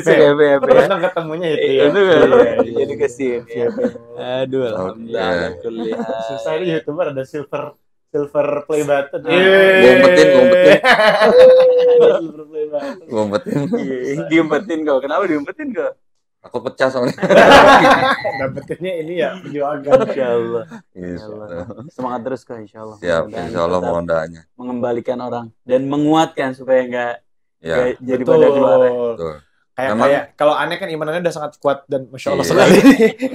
FYP. Pernah ketemunya itu ya. Itu kan Iya. jadi kesini ya. Aduh, alhamdulillah. Susah ini YouTuber ada silver play button. Ngumpetin. Silver play button. Ngumpetin. Diumpetin kau. Kenapa diumpetin kau? Aku pecah soalnya. Dapetinnya ini ya perjuangan. Insyaallah. Insyaallah. Semangat terus kau insyaallah. Siap, insyaallah mohon doanya. Mengembalikan orang dan menguatkan supaya enggak Ya, jadi pada juara. betul. Kayak kalau aneh kan imanannya udah sangat kuat dan masya Allah Iya. sekali.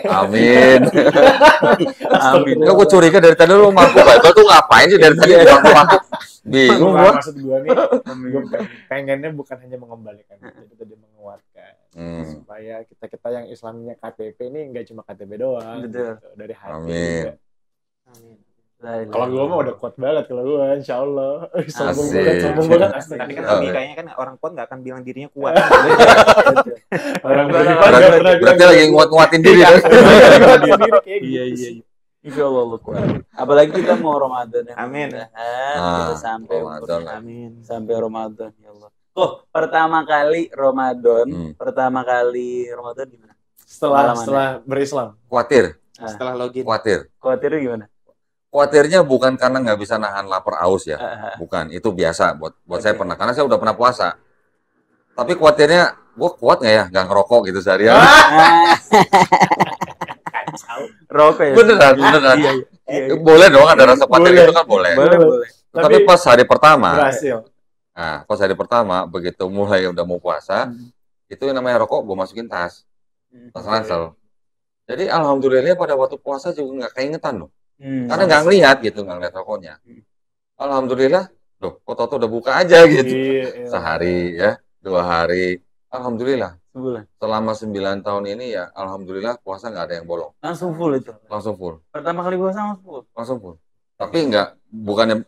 Amin. Amin. Aku curiga dari tadi lu mampu Bible tuh ngapain sih dari tadi mampu. Bingung gua. Maksud gua nih, gua pengennya bukan hanya mengembalikan, jadi tadi menguatkan. Supaya kita yang Islamnya KTP ini nggak cuma KTP doang. Betul. Gitu. Dari hati. Amin. Juga. Kalau gua mah udah kuat banget kalau gua, insya Allah. Sombong banget. Tapi kan logikanya kan orang kuat nggak akan bilang dirinya kuat. Berarti lagi nguat-nguatin diri kan? Iya. Insya Allah kuat. Apalagi kita mau Ramadan ya. Amin. Kita sampai Ramadan. Amin. Sampai Ramadan ya Allah. Pertama kali Ramadan gimana? Setelah berislam. Khawatir. Setelah login. Khawatirnya gimana? Khawatirnya bukan karena nggak bisa nahan lapar aus ya, bukan, itu biasa buat saya pernah, karena saya udah pernah puasa. Tapi khawatirnya, gue kuat nggak ya, nggak ngerokok gitu seharian. Rokok ya? Beneran. Iya. Boleh dong, ada rasa khawatir itu kan boleh. Boleh. Tapi pas hari pertama, Berhasil. nah pas hari pertama begitu mulai udah mau puasa, itu yang namanya rokok gue masukin tas ransel. Jadi alhamdulillah pada waktu puasa juga nggak keingetan loh. Karena nggak ngeliat rokoknya. Alhamdulillah, loh, kok tau udah buka aja gitu. Iya. Sehari ya, 2 hari. Alhamdulillah. Sebulan. Selama 9 tahun ini ya, alhamdulillah puasa nggak ada yang bolong. Langsung full itu. Langsung full. Pertama kali puasa full. Langsung full. Tapi bukannya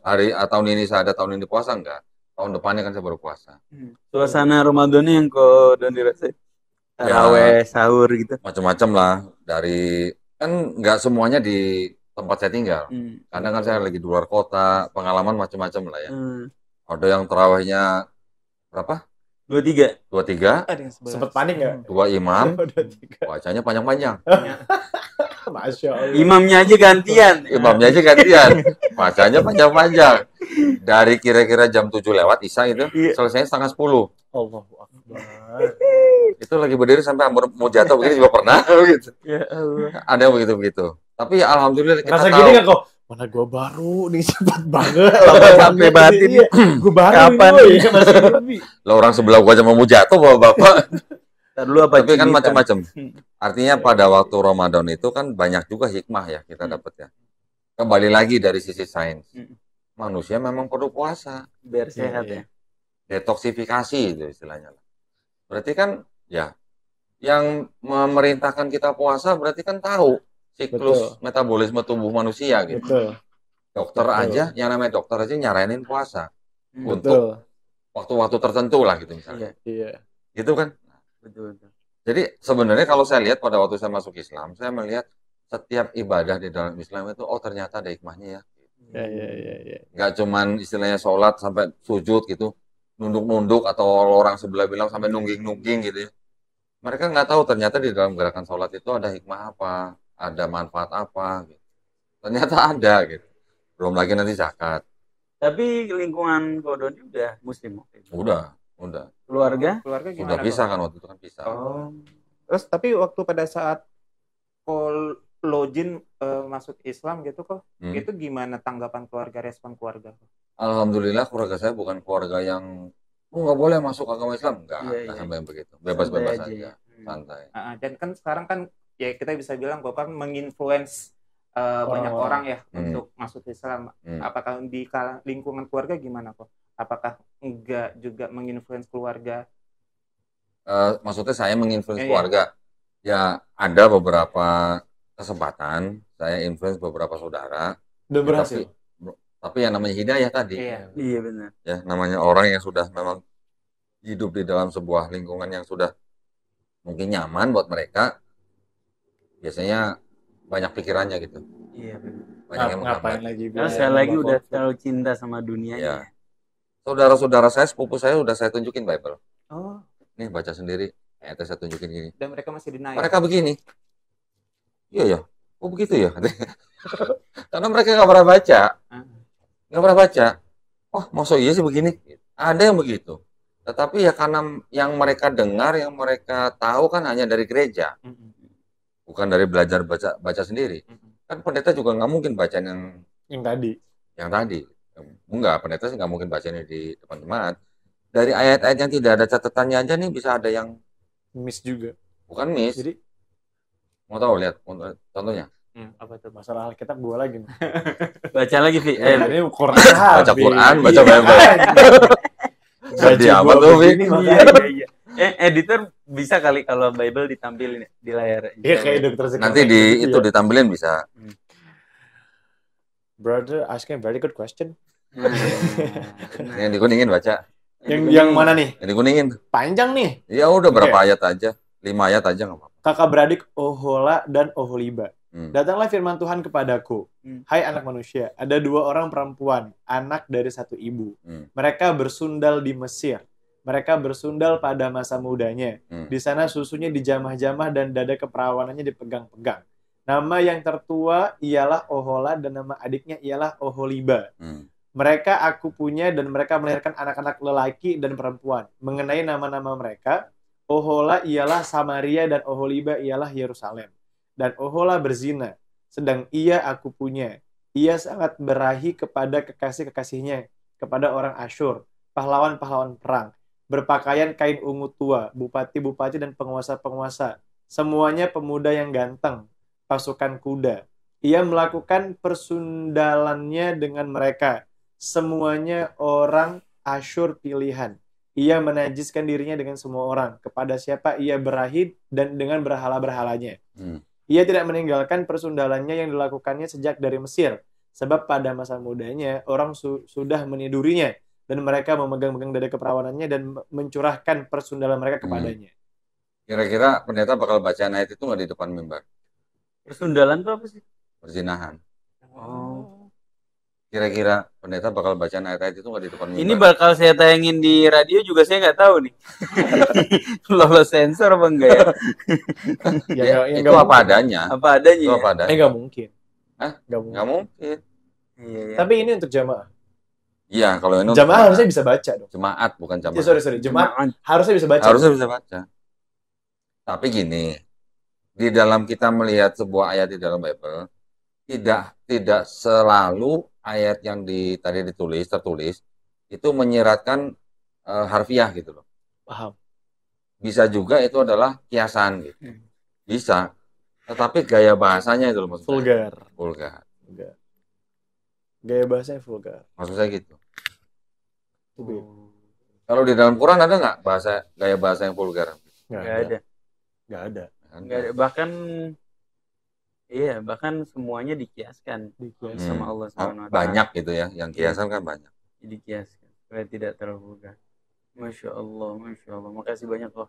tahun ini saya ada tahun ini puasa enggak. Tahun depannya kan saya baru puasa. Suasana Ramadannya yang kau dan dirasain. Taraweh, sahur gitu. Macam-macam lah. Dari kan nggak semuanya di tempat saya tinggal. Kadang kan saya lagi di luar kota, pengalaman macam-macam lah ya. Ada yang tarawihnya berapa? 23. Sempet panik nggak? 2 imam. Bacanya panjang-panjang. Masya Allah. Imamnya aja gantian. Bacanya panjang-panjang. Dari kira-kira jam 7 lewat Isya itu, selesainya setengah 10. Allahu Akbar. Itu lagi berdiri sampai hampir mau jatuh begini juga pernah. Gitu. Ya Allah. Ada yang begitu-begitu. Tapi ya alhamdulillah kita Rasa tahu. gini nggak kok? Mana gua baru nih, cepet banget. Sampai batin. Gua baru Kapan nih, masih lebih. Lah orang sebelah gua aja mau jatuh bapak. Dulu apa? Tapi kan macam-macam. Artinya pada waktu Ramadan itu kan banyak juga hikmah ya kita dapat ya. Kembali lagi dari sisi sains. Manusia memang perlu puasa. Biar sehat ya. Detoksifikasi itu istilahnya. Berarti kan ya yang memerintahkan kita puasa berarti kan tahu siklus metabolisme tubuh manusia gitu. Betul. Dokter aja, yang namanya dokter aja nyaranin puasa untuk waktu-waktu tertentu lah gitu misalnya. Iya. Gitu kan? Betul. Jadi sebenarnya kalau saya lihat pada waktu saya masuk Islam, saya melihat setiap ibadah di dalam Islam itu ternyata ada hikmahnya ya. Iya. Nggak cuman istilahnya sholat sampai sujud gitu, nunduk-nunduk atau orang sebelah bilang sampai nungging-nungging gitu ya. Mereka nggak tahu ternyata di dalam gerakan sholat itu ada hikmah apa, ada manfaat apa gitu. Ternyata ada gitu. Belum lagi nanti zakat. Tapi lingkungan Kodoni udah muslim waktu itu. Udah. Keluarga Udah bisa kan waktu itu kan bisa. Terus tapi waktu pada saat Lojin masuk Islam gitu kok, itu gimana tanggapan keluarga, respon keluarga? Alhamdulillah keluarga saya bukan keluarga yang nggak boleh masuk agama Islam, nggak sampai yang begitu, bebas-bebas aja, santai. Dan kan sekarang kan ya kita bisa bilang bahwa kan menginfluence banyak orang ya untuk masuk Islam. Apakah di lingkungan keluarga gimana kok? Apakah enggak juga menginfluence keluarga? maksudnya saya menginfluence Iya. keluarga. Ya ada beberapa kesempatan saya influence beberapa saudara. Udah berhasil. Tapi yang namanya hidayah tadi. Iya. Iya benar. Ya namanya orang yang sudah memang hidup di dalam sebuah lingkungan yang sudah mungkin nyaman buat mereka, biasanya banyak pikirannya gitu. Iya benar. Banyak yang Ngapain menghambat. lagi? Karena sekali lagi udah terlalu cinta sama dunianya. Ya. Saudara-saudara saya, sepupu saya udah saya tunjukin Bible. Oh, Nih baca sendiri. Ayatnya saya tunjukin gini. dan mereka masih denial. Mereka begini. Iya ya. Oh begitu ya. Karena mereka nggak pernah baca. Nggak pernah baca. Oh maksud iya sih begini. Ada yang begitu. Tetapi ya karena yang mereka dengar, yang mereka tahu kan hanya dari gereja. Bukan dari belajar baca sendiri. Kan pendeta juga nggak mungkin baca yang tadi. Enggak, pendeta sih nggak mungkin bacanya di depan jemaat. Dari ayat-ayat yang tidak ada catatannya aja nih bisa ada yang Miss juga. bukan miss. Jadi Mau tahu lihat contohnya? apa tuh masalah Alkitab gua lagi nih. Baca lagi, Vi. Ini Quran. Baca Quran, baca Bible. Jadi apa tuh, Vi? Iya. Editor bisa kali kalau Bible ditampilin di layar. Iya kayak dokter sekarang. Nanti itu ditampilin bisa. Brother asking very good question. Yang dikuningin baca. Yang mana nih? Yang dikuningin. Panjang nih. Ya udah berapa ayat aja. 5 ayat aja nggak apa-apa. Kakak beradik Ohola dan Oholiba. Datanglah firman Tuhan kepadaku. Hai anak manusia, ada 2 orang perempuan, anak dari satu ibu. Mereka bersundal di Mesir. Mereka bersundal pada masa mudanya. Di sana susunya dijamah-jamah dan dada keperawanannya dipegang-pegang. Nama yang tertua ialah Ohola dan nama adiknya ialah Oholiba. Mereka aku punya dan mereka melahirkan anak-anak lelaki dan perempuan. Mengenai nama-nama mereka, Ohola ialah Samaria dan Oholiba ialah Yerusalem. Dan Ohola berzina, sedang ia aku punya. Ia sangat berahi kepada kekasih-kekasihnya, kepada orang Asyur, pahlawan-pahlawan perang, berpakaian kain ungu tua, bupati-bupati dan penguasa-penguasa. Semuanya pemuda yang ganteng, pasukan kuda. Ia melakukan persundalannya dengan mereka. Semuanya orang Asyur pilihan. Ia menajiskan dirinya dengan semua orang. Kepada siapa ia berahi dan dengan berhala-berhalanya. Ia tidak meninggalkan persundalannya yang dilakukannya sejak dari Mesir. Sebab pada masa mudanya orang sudah menidurinya. Dan mereka memegang-megang dada keperawanannya dan mencurahkan persundalan mereka kepadanya. Kira-kira pendeta bakal bacaan ayat itu nggak di depan mimbar? Persundalan itu apa sih? Perzinahan. Oh. Kira-kira pendeta bakal bacaan ayat-ayat itu nggak di depan mimbar? Ini bakal saya tayangin di radio juga saya nggak tahu nih. Lolos sensor apa enggak ya? Ya, itu apa adanya. Apa adanya? Itu apa adanya. Nggak mungkin. Hah? Nggak mungkin. Iya. Tapi ini untuk jamaah. Iya, kalau ini Jamaah harusnya bisa baca dong. Jemaat bukan jamaah. Ya, sorry. Jemaah harusnya bisa baca. Harusnya bisa baca. Tapi gini, di dalam kita melihat sebuah ayat di dalam Bible, tidak selalu ayat yang tadi tertulis itu menyiratkan harfiah gitu loh. Paham. Bisa juga itu adalah kiasan gitu. Bisa. Tetapi gaya bahasanya itu loh maksudnya. Vulgar. Gaya bahasanya vulgar. Maksud saya gitu. Kalau di dalam Quran ada nggak gaya bahasa yang vulgar? Nggak ada. Bahkan semuanya dikiaskan sama Allah SWT. Banyak gitu ya, yang kiasan kan banyak. Dikiaskan supaya tidak terlalu vulgar. Masya Allah. Makasih banyak loh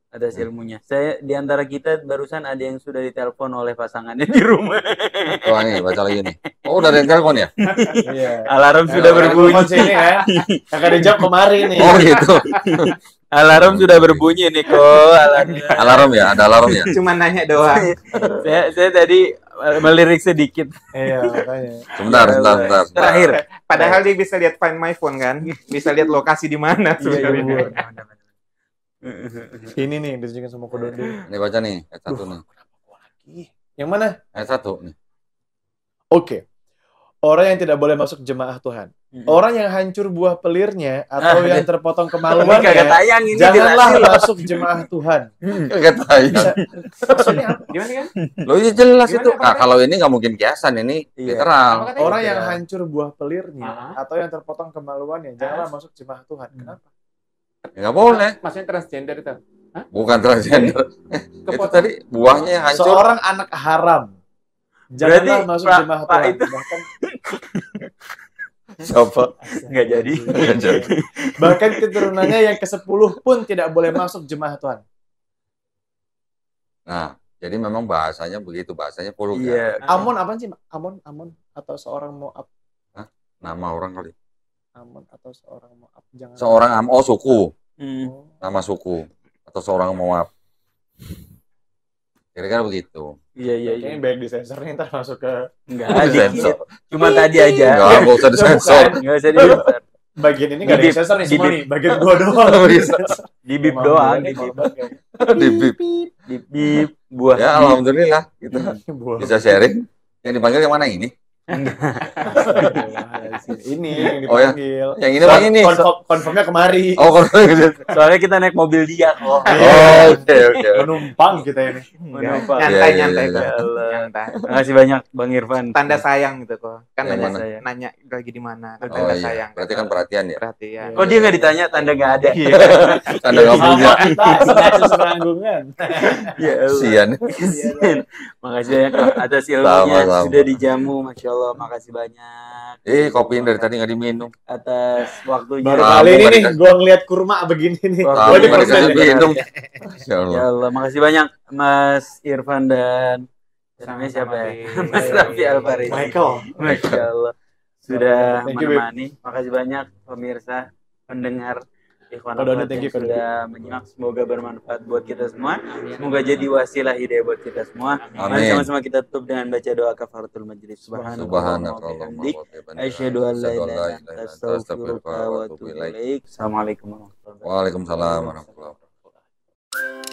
atas ilmunya. Saya di antara kita barusan ada yang sudah ditelepon oleh pasangannya di rumah. Oh ini baca lagi nih. Oh udah ada yang telepon ya? Iya. Alarm sudah berbunyi. Sini ya. Kakak dijawab kemarin nih. Oh gitu. Alarm sudah berbunyi nih kok. Alarm ya, ada alarm ya. Cuma nanya doang. saya tadi melirik sedikit. Iya makanya. Sebentar. Terakhir. Padahal dia bisa lihat Find My Phone kan, bisa lihat lokasi di mana sebenarnya. Ini nih yang ditunjukin sama Kododo. Ini baca nih ayat 1 nih. Yang mana? Ayat 1 nih. Oke. Orang yang tidak boleh masuk jemaah Tuhan. Orang yang hancur buah pelirnya atau yang terpotong kemaluannya, janganlah masuk jemaah Tuhan. Kagak tayang. Maksudnya apa? Gimana kan? Loh ya jelas itu. Kalau ini nggak mungkin kiasan, ini literal. Orang yang hancur buah pelirnya atau yang terpotong kemaluannya, janganlah masuk jemaah Tuhan. Kenapa? Nggak boleh. Maksudnya transgender itu. Bukan transgender. Itu tadi buahnya yang hancur. Seorang anak haram. Janganlah Berarti masuk Pak- jemaah Pak Tuhan. itu Siapa? nggak jadi. Bahkan keturunannya yang ke-10 pun tidak boleh masuk jemaah Tuhan. Nah, jadi memang bahasanya begitu, bahasanya vulgar. Iya. Amon apa sih? Amon atau seorang Moab? Nama orang kali. Amon atau seorang Moab? Jangan. Seorang suku, Hmm. nama suku atau seorang Moab. Kira-kira begitu. Iya. Kayaknya baik di sensor nih, ntar masuk ke Enggak Di dikit. sensor. Cuma tadi aja. Enggak usah disensor. Enggak usah disensor. bagian ini nggak ada Di yang sensor nih di semua bip. nih. Bagian gua doang. Di bip Emang doang, gua di nih bip. korban kayaknya. Di bip. Di bip buah. Ya, alhamdulillah kita Buah. bisa sharing. Yang dipanggil yang mana ini? Ini yang Oh, ya. dipanggil. Yang ini bang ini. Konfirmnya kemari. Oh, kalau gitu. Soalnya kita naik mobil dia kok. Oh, oke. Menumpang kita ini. Menumpang. Iya, Nyantai, iya, nyantai iya. kok. Ya Allah. Nyantai. Makasih banyak Bang Irfan. Tanda sayang gitu kok. Kan Yang nanya, mana? nanya lagi di mana. Kan Oh tanda iya. sayang. Berarti kan perhatian ya. Perhatian. Kok dia nggak ditanya tanda nggak ada? Tanda nggak punya. Sama kita sinetron seranggungan. Ya Allah. Sian. Kasian. Makasih banyak Kak, atas ilmunya Sama-sama. sudah dijamu, masya Allah. Makasih banyak Kopiin dari tadi nggak diminum. atas waktunya. Baru Tamu kali ini nggak nih dikasih- gua ngeliat kurma begini nih. Tamu Gua Tamu di nggak persen dikasih nih. minum. Masya Allah. Ya Allah, makasih banyak Mas Irfan dan namanya siapa ya? Mas Raffi Alfarisi. Michael. Masya Allah sudah Thank you, Bib. menemani. Makasih banyak pemirsa, pendengar Ikhwan Kado Akhwat thank you, yang kado. sudah menyimak. Semoga bermanfaat buat kita semua. Semoga jadi wasilah hidayah buat kita semua. Mari Amin. sama-sama kita tutup dengan baca doa kafaratul majlis. Subhanallah wa bihamdik. Asyhadu an la ilaha illa anta astaghfiruka wa atubu ilaik. Assalamualaikum warahmatullahi wabarakatuh. Waalaikumsalam warahmatullahi wabarakatuh.